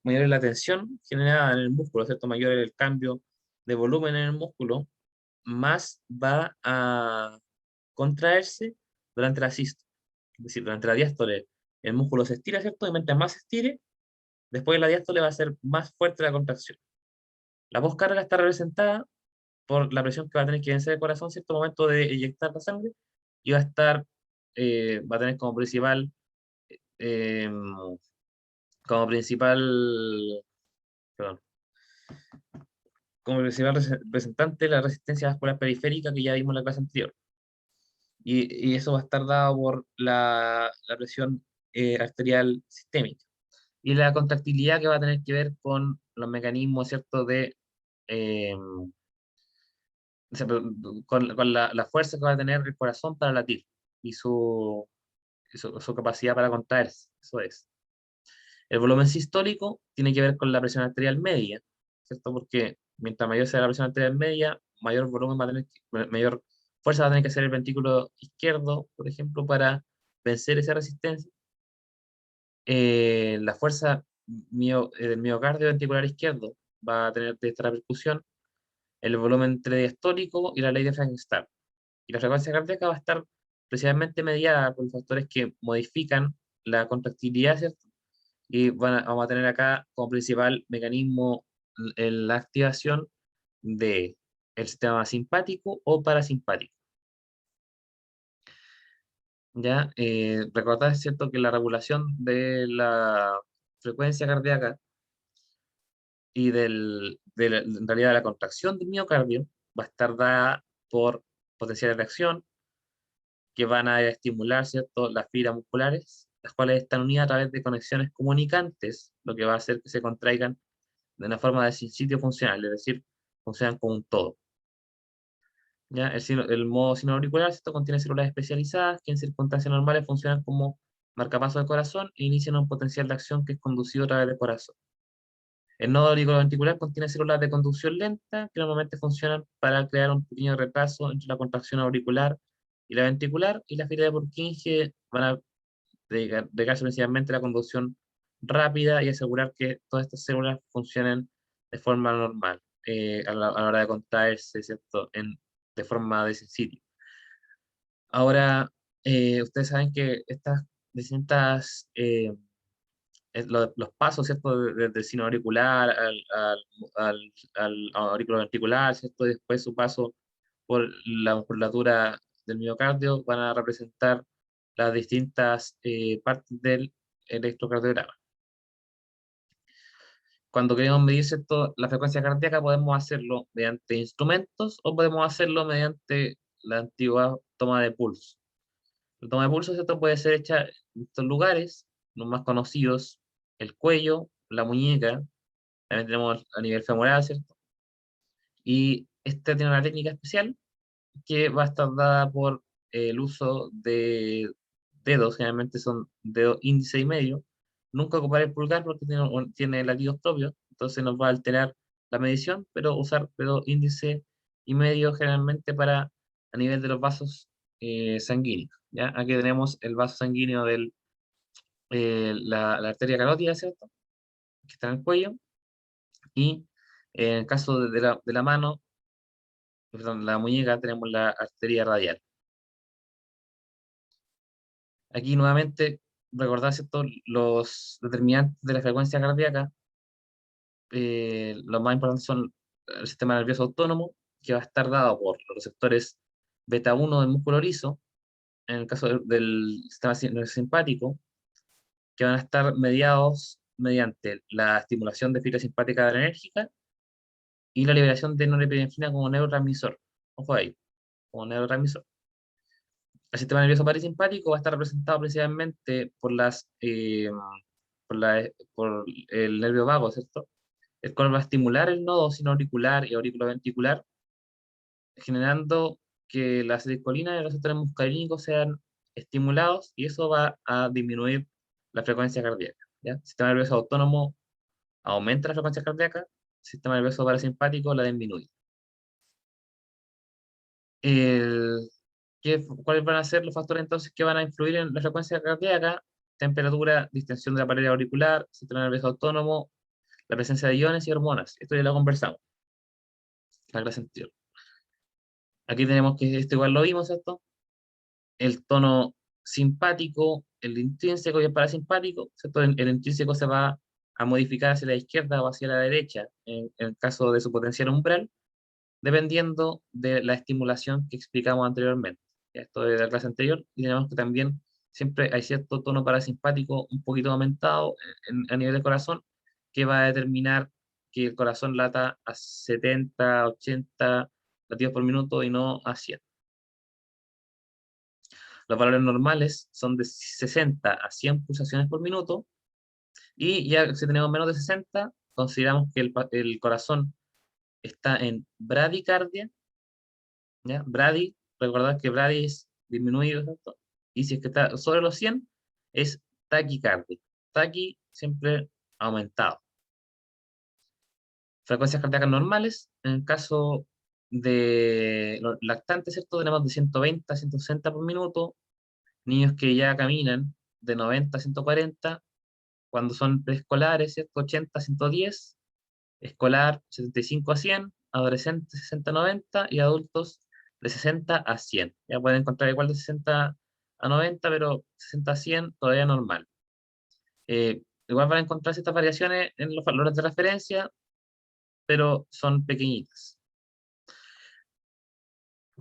Speaker 1: mayor es la tensión generada en el músculo, ¿cierto? Mayor es el cambio de volumen en el músculo, más va a contraerse durante la sístole. Es decir, durante la diástole el músculo se estira, ¿cierto? Y mientras más se estire, después de la diástole va a ser más fuerte la contracción. La poscarga está representada por la presión que va a tener que vencer el corazón en cierto momento de eyectar la sangre, y va a tener eh, como principal, perdón, como principal representante la resistencia vascular periférica que ya vimos en la clase anterior. Y eso va a estar dado por la presión arterial sistémica. Y la contractilidad, que va a tener que ver con los mecanismos, ¿cierto?, eh, o sea, con la fuerza que va a tener el corazón para latir y su capacidad para contraerse. Eso es. El volumen sistólico tiene que ver con la presión arterial media, ¿cierto? Porque mientras mayor sea la presión arterial media, mayor volumen va a tener, mayor fuerza va a tener que hacer el ventrículo izquierdo, por ejemplo, para vencer esa resistencia. La fuerza del miocardio ventricular izquierdo va a tener de esta repercusión el volumen diastólico y la ley de Frankenstein. Y la frecuencia cardíaca va a estar precisamente mediada por factores que modifican la contractilidad, ¿cierto? Y vamos a tener acá como principal mecanismo la activación del sistema simpático o parasimpático. ¿Ya? Recordad, es cierto, que la regulación de la frecuencia cardíaca y en realidad la contracción del miocardio va a estar dada por potenciales de acción que van a estimular, ¿cierto?, las fibras musculares, las cuales están unidas a través de conexiones comunicantes, lo que va a hacer que se contraigan de una forma de sitio funcional, es decir, funcionan como un todo. ¿Ya? El modo sinoauricular, ¿cierto?, contiene células especializadas que en circunstancias normales funcionan como marcapasos del corazón e inician un potencial de acción que es conducido a través del corazón. El nodo auriculoventricular contiene células de conducción lenta que normalmente funcionan para crear un pequeño retraso entre la contracción auricular y la ventricular, y las fibras de Purkinje van a dedicarse principalmente a la conducción rápida y asegurar que todas estas células funcionen de forma normal a la hora de contraerse, ¿cierto?, de forma de sitio. Ahora, ustedes saben que estas distintas los pasos, ¿cierto? Desde el sino auricular al auricular ventricular, ¿cierto? Y después su paso por la musculatura del miocardio van a representar las distintas partes del electrocardiograma. Cuando queremos medir, ¿cierto?, la frecuencia cardíaca, podemos hacerlo mediante instrumentos o podemos hacerlo mediante la antigua toma de pulso. La toma de pulso, ¿cierto?, puede ser hecha en estos lugares, los más conocidos: el cuello, la muñeca, también tenemos a nivel femoral, ¿cierto? Y esta tiene una técnica especial que va a estar dada por el uso de dedos, generalmente son dedo índice y medio, nunca ocupar el pulgar porque tiene latidos propios, entonces nos va a alterar la medición, pero usar dedo índice y medio generalmente para a nivel de los vasos sanguíneos. ¿Ya? Aquí tenemos el vaso sanguíneo de la arteria carótida, ¿cierto? Que está en el cuello, y en el caso de la mano, perdón, la muñeca, tenemos la arteria radial. Aquí nuevamente, recordar, ¿cierto? Los determinantes de la frecuencia cardíaca, los más importantes son el sistema nervioso autónomo, que va a estar dado por los receptores beta 1 del músculo liso, en el caso del sistema nervioso simpático, que van a estar mediados mediante la estimulación de fibra simpática adrenérgica y la liberación de norepinefrina como neurotransmisor. Ojo ahí, como neurotransmisor. El sistema nervioso parasimpático va a estar representado principalmente por el nervio vago, ¿cierto? El cual va a estimular el nodo sinoauricular y auriculoventricular, generando que la acetilcolina y los receptores muscarínicos sean estimulados, y eso va a disminuir la frecuencia cardíaca. ¿Ya? El sistema nervioso autónomo aumenta la frecuencia cardíaca, el sistema nervioso parasimpático la disminuye. El, ¿Cuáles van a ser los factores entonces que van a influir en la frecuencia cardíaca? Temperatura, distensión de la pared auricular, sistema nervioso autónomo, la presencia de iones y hormonas. Esto ya lo conversamos en la clase anterior. Aquí tenemos que esto igual lo vimos, ¿cierto? El tono simpático, el intrínseco y el parasimpático, ¿cierto? El intrínseco se va a modificar hacia la izquierda o hacia la derecha en el caso de su potencial umbral, dependiendo de la estimulación que explicamos anteriormente. Esto de la clase anterior, y tenemos que también siempre hay cierto tono parasimpático un poquito aumentado a nivel de corazón, que va a determinar que el corazón lata a 70, 80 latidos por minuto y no a 100. Los valores normales son de 60 a 100 pulsaciones por minuto, y ya si tenemos menos de 60, consideramos que el corazón está en bradicardia. ¿Ya? Brady, recordad que Brady es disminuido, ¿cierto? Y si es que está sobre los 100, es taquicardia. Taqui siempre aumentado. Frecuencias cardíacas normales, en el caso de los lactantes, ¿cierto? Tenemos de 120 a 160 por minuto. Niños que ya caminan de 90 a 140. Cuando son preescolares, ¿cierto? 80 a 110. Escolar 75 a 100, adolescentes 60 a 90 y adultos de 60 a 100. Ya pueden encontrar igual de 60 a 90, pero 60 a 100 todavía normal. Igual van a encontrar ciertas variaciones en los valores de referencia, pero son pequeñitas.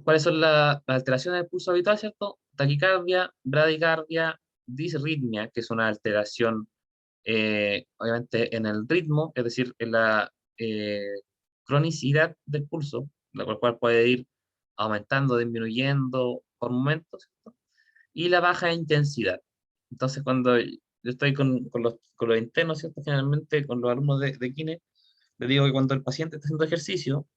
Speaker 1: ¿Cuáles son las alteraciones del pulso habitual, cierto? Taquicardia, bradicardia, disritmia, que es una alteración obviamente en el ritmo, es decir, en la cronicidad del pulso, la cual puede ir aumentando, disminuyendo por momentos, ¿cierto? Y la baja intensidad. Entonces, cuando yo estoy con los internos, ¿cierto? Generalmente con los alumnos de Kine, les digo que cuando el paciente está haciendo ejercicio,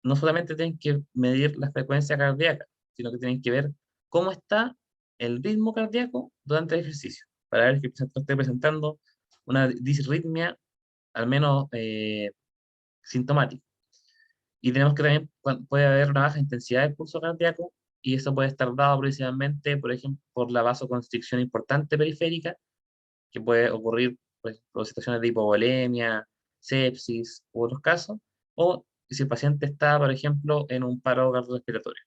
Speaker 1: no solamente tienen que medir la frecuencia cardíaca, sino que tienen que ver cómo está el ritmo cardíaco durante el ejercicio, para ver que el paciente esté presentando una disritmia, al menos sintomática. Y tenemos que también, puede haber una baja intensidad del pulso cardíaco, y eso puede estar dado principalmente, por ejemplo, por la vasoconstricción importante periférica, que puede ocurrir, por ejemplo, situaciones de hipovolemia, sepsis u otros casos, o si el paciente está, por ejemplo, en un paro cardiorrespiratorio.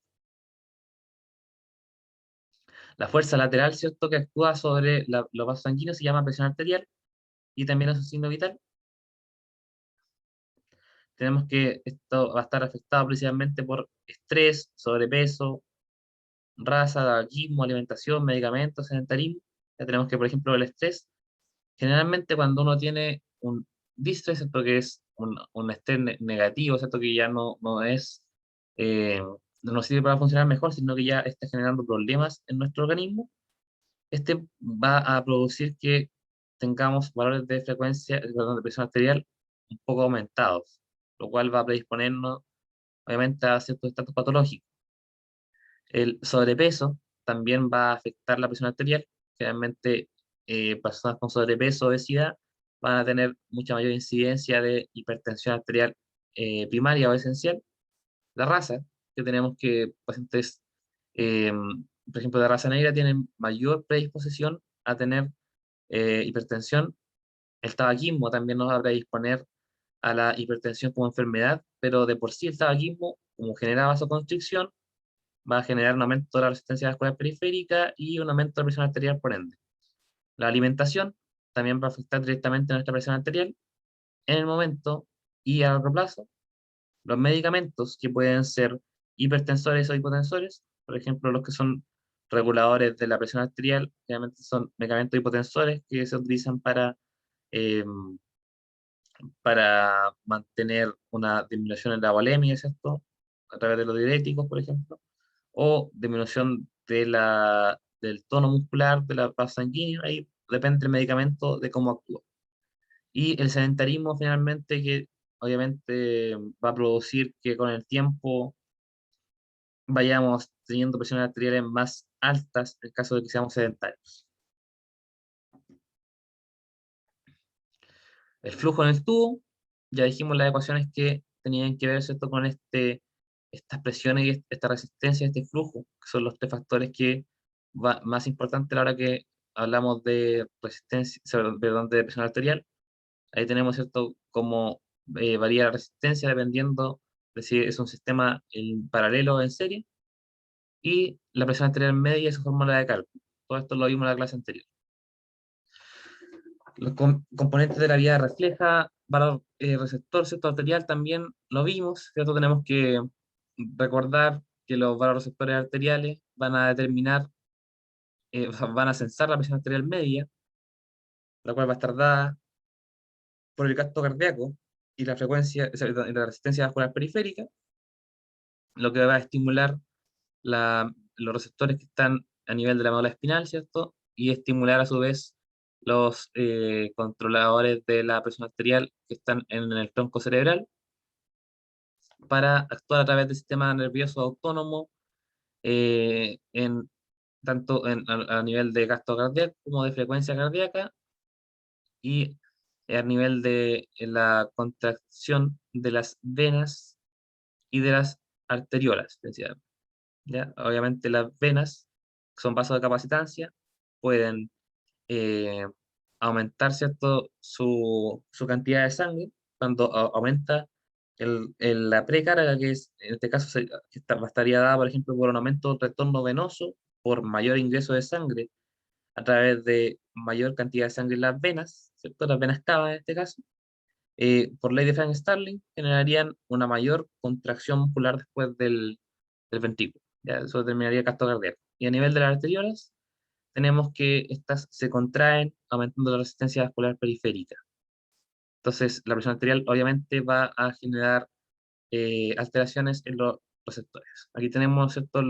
Speaker 1: La fuerza lateral, ¿cierto?, que actúa sobre los vasos sanguíneos se llama presión arterial, y también es un signo vital. Tenemos que esto va a estar afectado principalmente por estrés, sobrepeso, raza, tabaquismo, alimentación, medicamentos, sedentarismo. Ya tenemos que, por ejemplo, el estrés, generalmente cuando uno tiene un distrés, ¿cierto?, que es un estrés negativo, ¿cierto?, que ya no es, eh, no nos sirve para funcionar mejor, sino que ya está generando problemas en nuestro organismo, este va a producir que tengamos valores de frecuencia, perdón, de presión arterial un poco aumentados, lo cual va a predisponernos, obviamente, a ciertos estatus patológicos. El sobrepeso también va a afectar la presión arterial, generalmente personas con sobrepeso, obesidad, van a tener mucha mayor incidencia de hipertensión arterial primaria o esencial. La raza, que tenemos que pacientes, eh, por ejemplo, de raza negra tienen mayor predisposición a tener hipertensión. El tabaquismo también nos va a predisponer a la hipertensión como enfermedad, pero de por sí el tabaquismo, como genera vasoconstricción, va a generar un aumento de la resistencia vascular periférica y un aumento de la presión arterial por ende. La alimentación también va a afectar directamente a nuestra presión arterial en el momento y a largo plazo. Los medicamentos que pueden ser hipertensores o hipotensores, por ejemplo, los que son reguladores de la presión arterial, generalmente son medicamentos hipotensores que se utilizan eh, para mantener una disminución en la volemia, ¿cierto? A través de los diuréticos, por ejemplo, o disminución del tono muscular, de la paz sanguínea, ahí depende del medicamento de cómo actúa. Y el sedentarismo finalmente que obviamente va a producir que con el tiempo vayamos teniendo presiones arteriales más altas en caso de que seamos sedentarios. El flujo en el tubo, ya dijimos las ecuaciones que tenían que ver, ¿cierto?, con estas presiones y esta resistencia, este flujo, que son los tres factores que más importantes a la hora que hablamos de resistencia, perdón, de presión arterial. Ahí tenemos, ¿cierto?, cómo varía la resistencia dependiendo de si es un sistema en paralelo o en serie, y la presión arterial media y su fórmula de cálculo. Todo esto lo vimos en la clase anterior. Los componentes de la vía refleja, valor receptor, ¿cierto?, arterial también lo vimos, ¿cierto? Tenemos que recordar que los valores receptores arteriales van a determinar, o sea, van a censar la presión arterial media, la cual va a estar dada por el gasto cardíaco y la frecuencia, o sea, y la resistencia vascular periférica, lo que va a estimular los receptores que están a nivel de la médula espinal, ¿cierto? Y estimular a su vez los controladores de la presión arterial que están en el tronco cerebral para actuar a través del sistema nervioso autónomo tanto a nivel de gasto cardíaco como de frecuencia cardíaca y a nivel de la contracción de las venas y de las arteriolas, decía. ¿Ya? Obviamente las venas, que son vasos de capacitancia, pueden eh, aumentar, ¿cierto?, su cantidad de sangre cuando aumenta la precarga, que es, en este caso estaría dada, por ejemplo, por un aumento del retorno venoso, por mayor ingreso de sangre a través de mayor cantidad de sangre en las venas, ¿cierto? Las venas cava en este caso, por ley de Frank Starling, generarían una mayor contracción muscular después del ventrículo. ¿Ya? Eso determinaría gasto cardíaco. Y a nivel de las arteriolas, tenemos que estas se contraen, aumentando la resistencia vascular periférica. Entonces, la presión arterial obviamente va a generar alteraciones en los receptores. Aquí tenemos, ¿cierto?,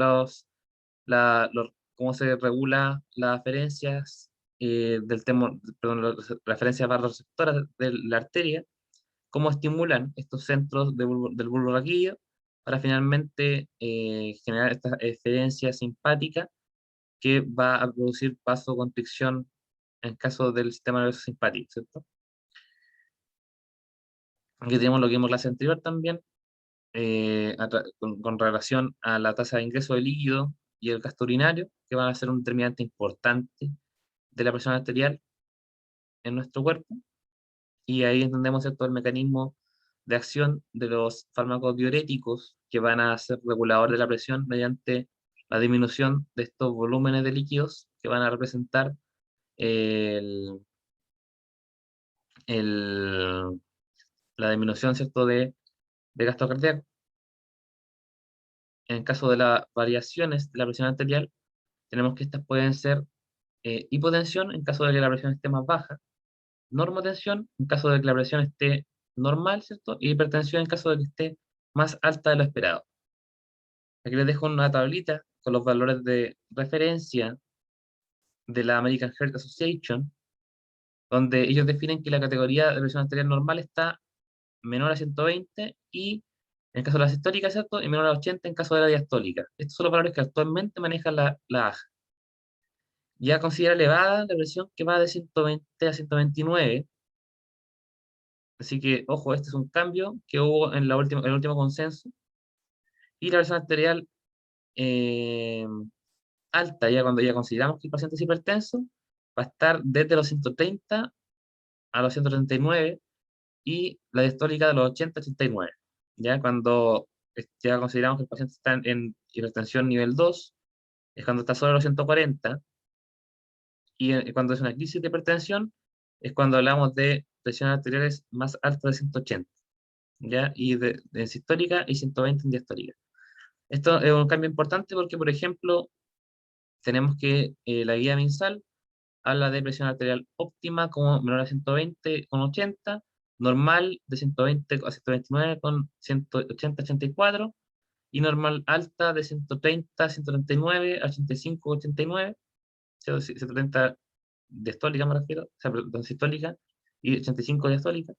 Speaker 1: cómo se regula las referencias perdón, las referencias receptoras de la arteria, cómo estimulan estos centros del bulbo raquídeo para finalmente generar esta eferencia simpática que va a producir vasoconstricción en caso del sistema nervioso simpático, ¿cierto? Aquí tenemos lo que vimos en la clase anterior también, con relación a la tasa de ingreso de líquido y el gasto urinario, que van a ser un determinante importante de la presión arterial en nuestro cuerpo. Y ahí entendemos, ¿cierto?, el mecanismo de acción de los fármacos diuréticos que van a ser reguladores de la presión mediante la disminución de estos volúmenes de líquidos que van a representar el, el- la disminución, ¿cierto?, de gasto cardíaco. En caso de las variaciones de la presión arterial, tenemos que estas pueden ser hipotensión en caso de que la presión esté más baja, normotensión en caso de que la presión esté normal, ¿cierto? Y hipertensión en caso de que esté más alta de lo esperado. Aquí les dejo una tablita con los valores de referencia de la American Heart Association, donde ellos definen que la categoría de presión arterial normal está menor a 120 y en el caso de la sistólica, ¿cierto?, y menor a 80 en caso de la diastólica. Estos son los valores que actualmente maneja la AJA. ya considera elevada la presión que va de 120 a 129. Así que, ojo, este es un cambio que hubo en el último consenso. Y la presión arterial eh, alta, ya cuando ya consideramos que el paciente es hipertenso, va a estar desde los 130 a los 139 y la diastólica de los 80 a 89. Ya cuando ya consideramos que el paciente está en hipertensión nivel 2, es cuando está sobre los 140, y cuando es una crisis de hipertensión, es cuando hablamos de presiones arteriales más altas de 180, ¿ya? Y de sistólica y 120 en diastólica. Esto es un cambio importante porque, por ejemplo, tenemos que la guía MinSal habla de presión arterial óptima como menor a 120 con 80, normal de 120 a 129 con 180 84, y normal alta de 130 a 139 a 85 89, 130 diastólica me refiero, o sea, perdón, sistólica, y 85 diastólica.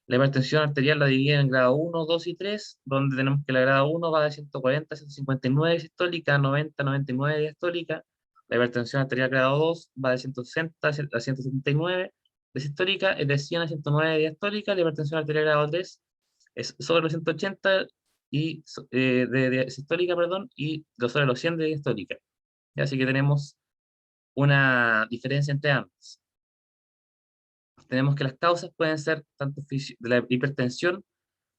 Speaker 1: La hipertensión arterial la divide en grado 1, 2 y 3, donde tenemos que la grado 1 va de 140 a 159 sistólica, 90 a 99 diastólica. La hipertensión arterial grado 2 va de 160 a 179 de sistólica, es de 100 a 109 diastólica. La hipertensión arterial grado 3 es sobre los 180 y, de sistólica, perdón, y sobre los 100 de diastólica. Así que tenemos una diferencia entre ambas. Tenemos que las causas pueden ser tanto de la hipertensión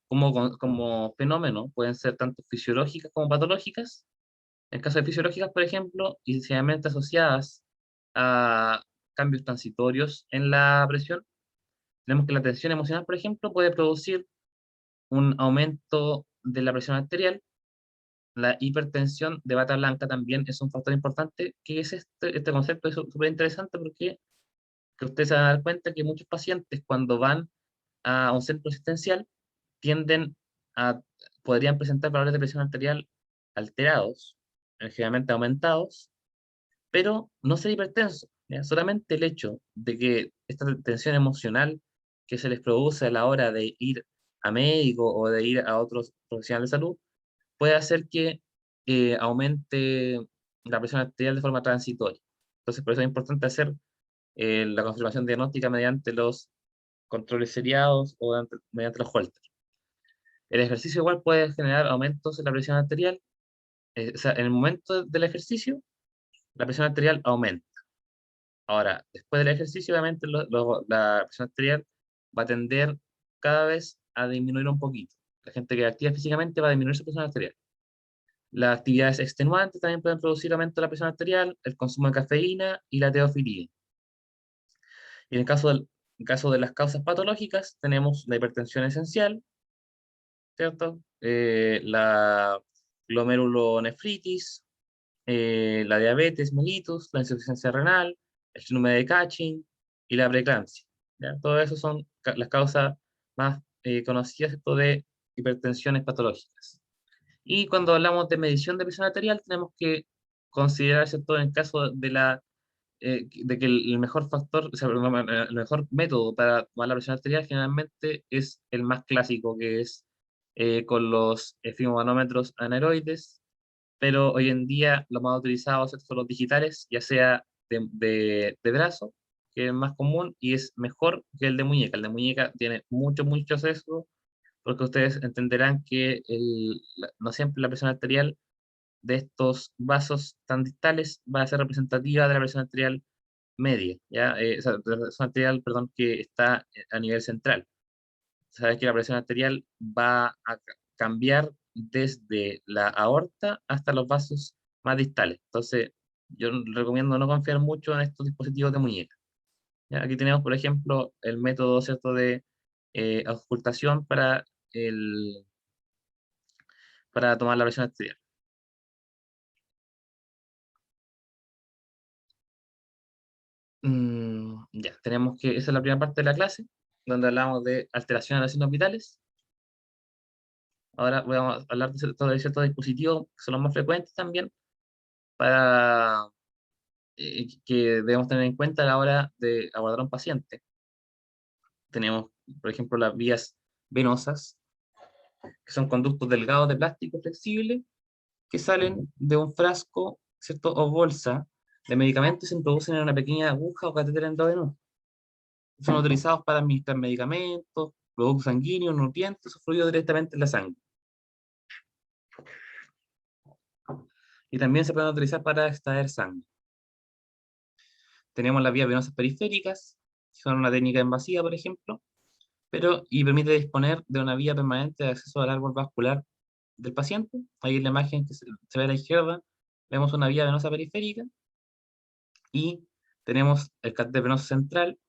Speaker 1: como fenómeno, pueden ser tanto fisiológicas como patológicas. En caso de fisiológicas, por ejemplo, inicialmente asociadas a cambios transitorios en la presión, tenemos que la tensión emocional, por ejemplo, puede producir un aumento de la presión arterial. La hipertensión de bata blanca también es un factor importante, que es este concepto es súper interesante porque que ustedes se van a dar cuenta que muchos pacientes cuando van a un centro asistencial tienden a, podrían presentar valores de presión arterial alterados, generalmente aumentados, pero no ser hipertenso. ¿Ya? Solamente el hecho de que esta tensión emocional que se les produce a la hora de ir a médico o de ir a otros profesionales de salud puede hacer que aumente la presión arterial de forma transitoria. Entonces, por eso es importante hacer la confirmación diagnóstica mediante los controles seriados o mediante los Holter. El ejercicio igual puede generar aumentos en la presión arterial. O sea, en el momento del ejercicio, la presión arterial aumenta. Ahora, después del ejercicio, obviamente, la presión arterial va a tender cada vez a disminuir un poquito. La gente que activa físicamente va a disminuir su presión arterial. Las actividades extenuantes también pueden producir aumento de la presión arterial, el consumo de cafeína y la teofilina. Y en caso de las causas patológicas, tenemos la hipertensión esencial, ¿cierto? La glomerulonefritis, la diabetes mellitus, la insuficiencia renal, el síndrome de Cushing y la preeclampsia. ¿Ya? Todo eso son las causas más conocidas, ¿cierto?, de hipertensiones patológicas. Y cuando hablamos de medición de presión arterial, tenemos que considerar, ¿cierto?, en caso de que el mejor factor, o sea, el mejor método para tomar la presión arterial generalmente es el más clásico, que es con los esfimomanómetros anaeroides, pero hoy en día los más utilizados son los digitales, ya sea de brazo, que es más común y es mejor que el de muñeca. El de muñeca tiene mucho sesgo, porque ustedes entenderán que no siempre la presión arterial de estos vasos tan distales va a ser representativa de la presión arterial media, ¿ya? O sea, de la presión arterial, perdón, que está a nivel central. Sabes que la presión arterial va a cambiar desde la aorta hasta los vasos más distales. Entonces, yo recomiendo no confiar mucho en estos dispositivos de muñeca. ¿Ya? Aquí tenemos, por ejemplo, el método, ¿cierto?, de auscultación para tomar la presión arterial. Ya, tenemos que, esa es la primera parte de la clase, donde hablamos de alteraciones de las signos vitales. Ahora vamos a hablar de ciertos dispositivos que son los más frecuentes también para que debemos tener en cuenta a la hora de abordar a un paciente. Tenemos, por ejemplo, las vías venosas, que son conductos delgados de plástico flexible que salen de un frasco, ¿cierto?, o bolsa de medicamentos se introducen en una pequeña aguja o catéter endovenoso. Son utilizados para administrar medicamentos, productos sanguíneos, nutrientes o fluidos directamente en la sangre. Y también se pueden utilizar para extraer sangre. Tenemos las vías venosas periféricas, que son una técnica invasiva, por ejemplo, y permite disponer de una vía permanente de acceso al árbol vascular del paciente. Ahí en la imagen que se ve a la izquierda, vemos una vía venosa periférica y tenemos el catéter venoso central,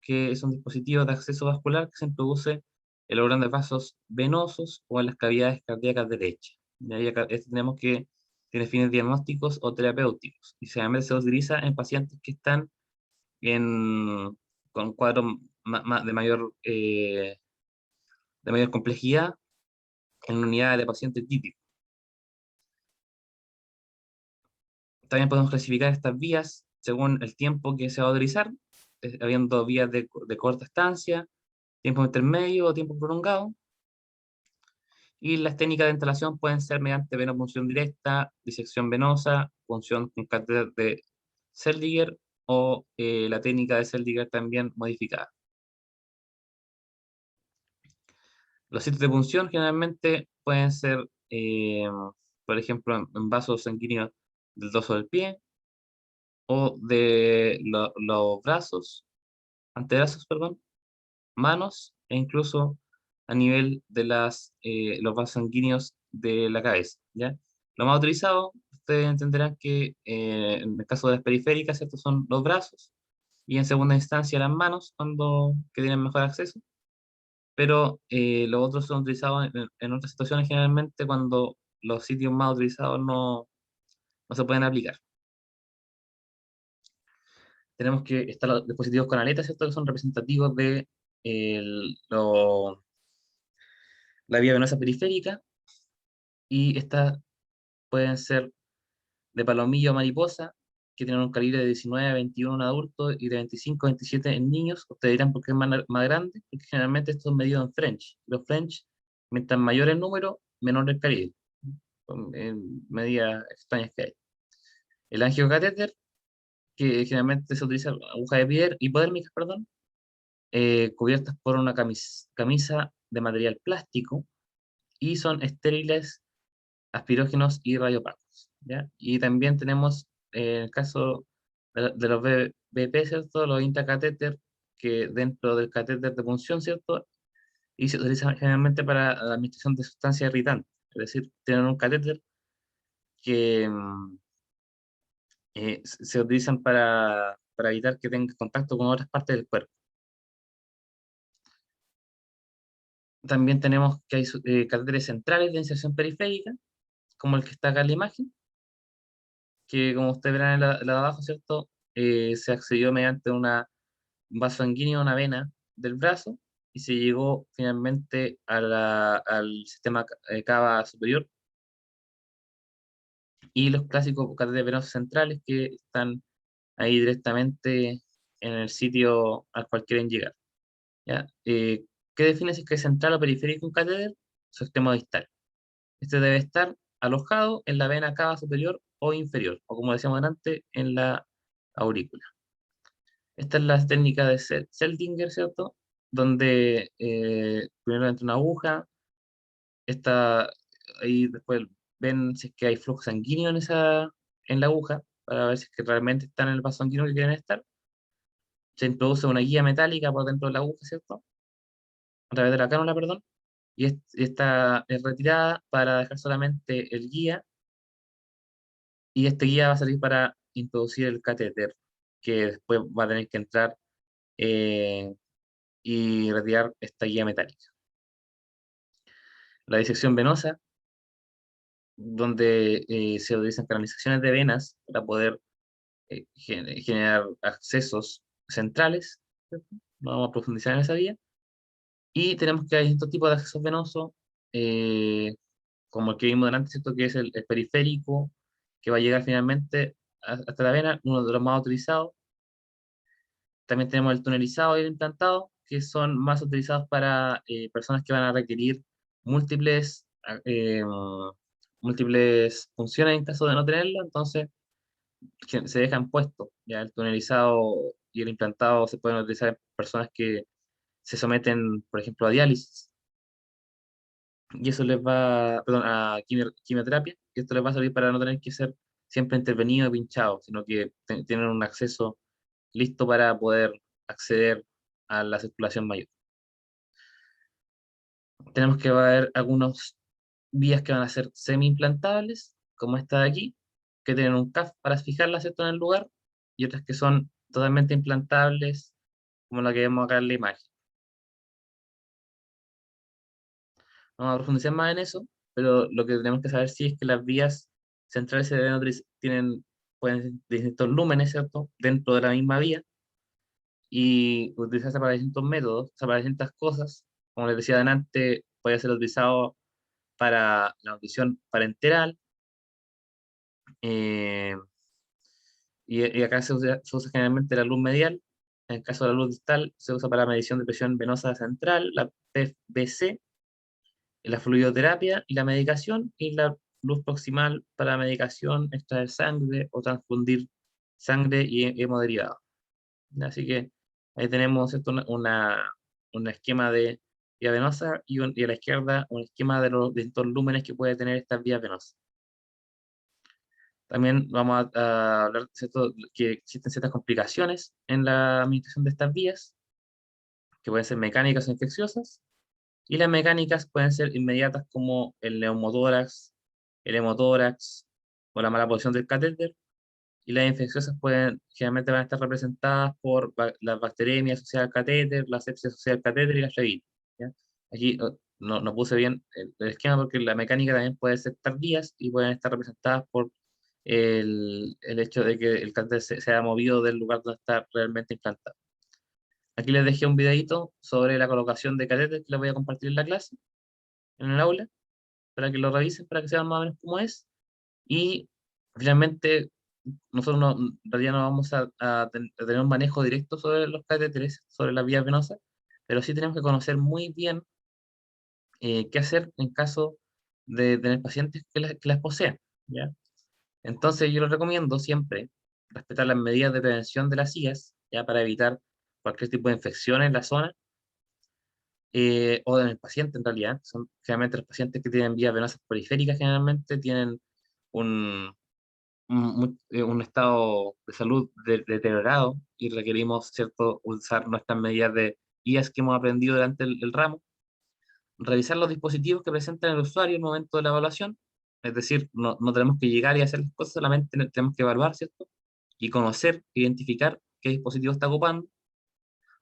Speaker 1: que es un dispositivo de acceso vascular que se introduce en los grandes vasos venosos o en las cavidades cardíacas derechas. Y ahí acá, tenemos que tiene fines diagnósticos o terapéuticos y generalmente se utiliza en pacientes que están con cuadros de mayor complejidad en unidades de paciente típico. También podemos clasificar estas vías según el tiempo que se va a utilizar, habiendo vías de corta estancia, tiempo intermedio o tiempo prolongado. Y las técnicas de instalación pueden ser mediante venopunción directa, disección venosa, punción con catéter de Seldinger o la técnica de Seldinger también modificada. Los sitios de punción generalmente pueden ser, por ejemplo, en vasos sanguíneos del dorso del pie o de los brazos, antebrazos, perdón, manos e incluso a nivel de los vasos sanguíneos de la cabeza, ¿ya? Lo más utilizado, ustedes entenderán que en el caso de las periféricas, estos son los brazos y en segunda instancia las manos, que tienen mejor acceso, pero los otros son utilizados en otras situaciones generalmente cuando los sitios más utilizados no se pueden aplicar. Tenemos que estar los dispositivos con aletas, ¿cierto? Que son representativos de la vía venosa periférica, y estas pueden ser de palomillo o mariposa, que tienen un calibre de 19 a 21 en adultos y de 25 a 27 en niños. Ustedes dirán por qué es más grande, porque generalmente esto es medido en French. Los French, mientras mayor el número, menor el calibre. Son medidas extrañas que hay. El angiocatéter, que generalmente se utiliza aguja de hipodérmicas, perdón, cubiertas por una camisa de material plástico y son estériles, aspirógenos y radiopacos, ¿ya? Y también tenemos, en el caso de los BP, ¿cierto? Los intracatéter, que dentro del catéter de punción, ¿cierto? Y se utilizan generalmente para la administración de sustancias irritantes, es decir, tienen un catéter que se utilizan para evitar que tenga contacto con otras partes del cuerpo. También tenemos que hay catéteres centrales de inserción periférica, como el que está acá en la imagen, que como ustedes verán en la de abajo, ¿cierto? Se accedió mediante un vaso sanguíneo, una vena del brazo, y se llegó finalmente al sistema cava superior, y los clásicos catéteres venosos centrales que están ahí directamente en el sitio al cual quieren llegar, ¿ya? ¿Qué define si es que es central o periférico un catéter? Su extremo distal. Este debe estar alojado en la vena cava superior o inferior, o como decíamos antes, en la aurícula. Esta es la técnica de Seldinger, ¿cierto? Donde primero entra una aguja, ahí después ven si es que hay flujo sanguíneo en la aguja, para ver si es que realmente están en el vaso sanguíneo que quieren estar. Se introduce una guía metálica por dentro de la aguja, ¿cierto? A través de la cánula, perdón, y esta es retirada para dejar solamente el guía, y este guía va a servir para introducir el catéter, que después va a tener que entrar eh, y retirar esta guía metálica. La disección venosa, donde se utilizan canalizaciones de venas para poder generar accesos centrales, ¿cierto? No vamos a profundizar en esa vía. Y tenemos que hay estos tipos de accesos venosos, eh, como el que vimos delante, ¿cierto? Que es el periférico, que va a llegar finalmente hasta la vena, uno de los más utilizados. También tenemos el tunelizado y el implantado, que son más utilizados para personas que van a requerir múltiples, múltiples funciones en caso de no tenerlo. Entonces, que se dejan puestos. Ya el tunelizado y el implantado se pueden utilizar en personas que se someten, por ejemplo, a diálisis, y eso les va, perdón, a quimioterapia, y esto les va a servir para no tener que ser siempre intervenido y pinchado, sino que tienen un acceso listo para poder acceder a la circulación mayor. Tenemos que ver algunos vías que van a ser semi-implantables, como esta de aquí, que tienen un CAF para fijarla, ¿cierto?, en el lugar, y otras que son totalmente implantables, como la que vemos acá en la imagen. Vamos a profundizar más en eso, pero lo que tenemos que saber sí es que las vías centrales se deben pueden ser distintos lúmenes, ¿cierto?, dentro de la misma vía, y utilizarse para distintos métodos, o sea, para distintas cosas. Como les decía adelante, puede ser utilizado para la nutrición parenteral, eh, y acá se usa generalmente la luz medial. En el caso de la luz distal, se usa para medición de presión venosa central, la PVC, la fluidoterapia y la medicación, y la luz proximal para medicación, extraer sangre o transfundir sangre y hemoderivados. Así que ahí tenemos, ¿cierto?, un esquema de vía venosa, y a la izquierda un esquema de los distintos lúmenes que puede tener estas vías venosas. También vamos a hablar, ¿cierto?, que existen ciertas complicaciones en la administración de estas vías, que pueden ser mecánicas o infecciosas, y las mecánicas pueden ser inmediatas como el neumotórax, el hemotórax o la mala posición del catéter, y las infecciosas generalmente van a estar representadas por la bacteremia asociada al catéter, la sepsis asociada al catéter y la flebitis, ¿ya? Aquí no puse bien el esquema porque la mecánica también puede ser tardías y pueden estar representadas por el hecho de que el catéter se haya movido del lugar donde está realmente implantado. Aquí les dejé un videito sobre la colocación de catéter que les voy a compartir en la clase, en el aula, para que lo revisen, para que sepan más o menos cómo es. Y finalmente, nosotros en realidad no vamos a tener un manejo directo sobre los catéteres, sobre las vías venosas, pero sí tenemos que conocer muy bien qué hacer en caso de tener pacientes que las posean, ¿ya? Entonces yo les recomiendo siempre respetar las medidas de prevención de las IAS, ya, para evitar cualquier tipo de infección en la zona, o en el paciente en realidad. Son generalmente los pacientes que tienen vías venosas periféricas, generalmente tienen un, un estado de salud deteriorado, y requerimos, ¿cierto?, usar nuestras medidas de guías que hemos aprendido durante el ramo, revisar los dispositivos que presenta el usuario en el momento de la evaluación, es decir, no tenemos que llegar y hacer las cosas, solamente tenemos que evaluar, ¿cierto?, y conocer, identificar qué dispositivo está ocupando,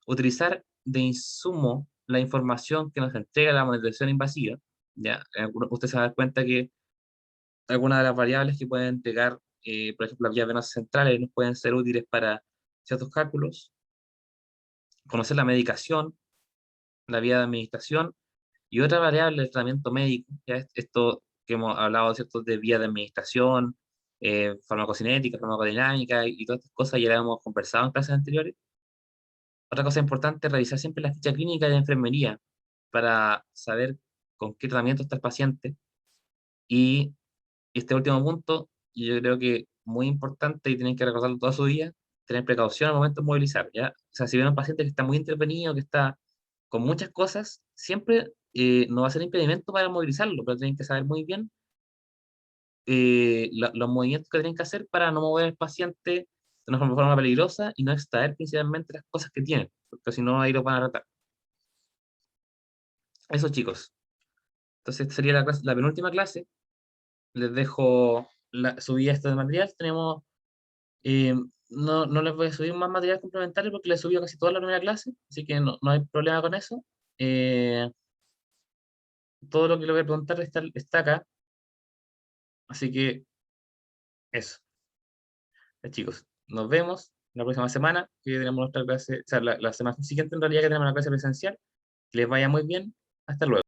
Speaker 1: utilizar de insumo la información que nos entrega la monitorización invasiva. Ya, usted se va a dar cuenta que algunas de las variables que pueden entregar, por ejemplo, las vías venosas centrales, nos pueden ser útiles para ciertos cálculos. Conocer la medicación, la vía de administración y otra variable del tratamiento médico. Ya esto que hemos hablado, ¿cierto?, de vía de administración, farmacocinética, farmacodinámica y todas estas cosas ya las hemos conversado en clases anteriores. Otra cosa importante es revisar siempre la ficha clínica de enfermería para saber con qué tratamiento está el paciente. Y este último punto, yo creo que muy importante y tienen que recordarlo toda su vida, tener precaución al momento de movilizar, ¿ya? O sea, si ven un paciente que está muy intervenido, que está con muchas cosas, siempre no va a ser impedimento para movilizarlo, pero tienen que saber muy bien los movimientos que tienen que hacer para no mover al paciente de una forma peligrosa y no extraer principalmente las cosas que tienen, porque si no, ahí lo van a tratar. Eso, chicos. Entonces, esta sería la penúltima clase. Les dejo subida esto de material. Eh, no les voy a subir más material complementario porque les subí casi toda la primera clase, así que no hay problema con eso. Todo lo que le voy a preguntar está acá, así que eso. Chicos, nos vemos la próxima semana, que tenemos nuestra clase, o sea, la semana siguiente en realidad, que tenemos la clase presencial. Que les vaya muy bien. Hasta luego.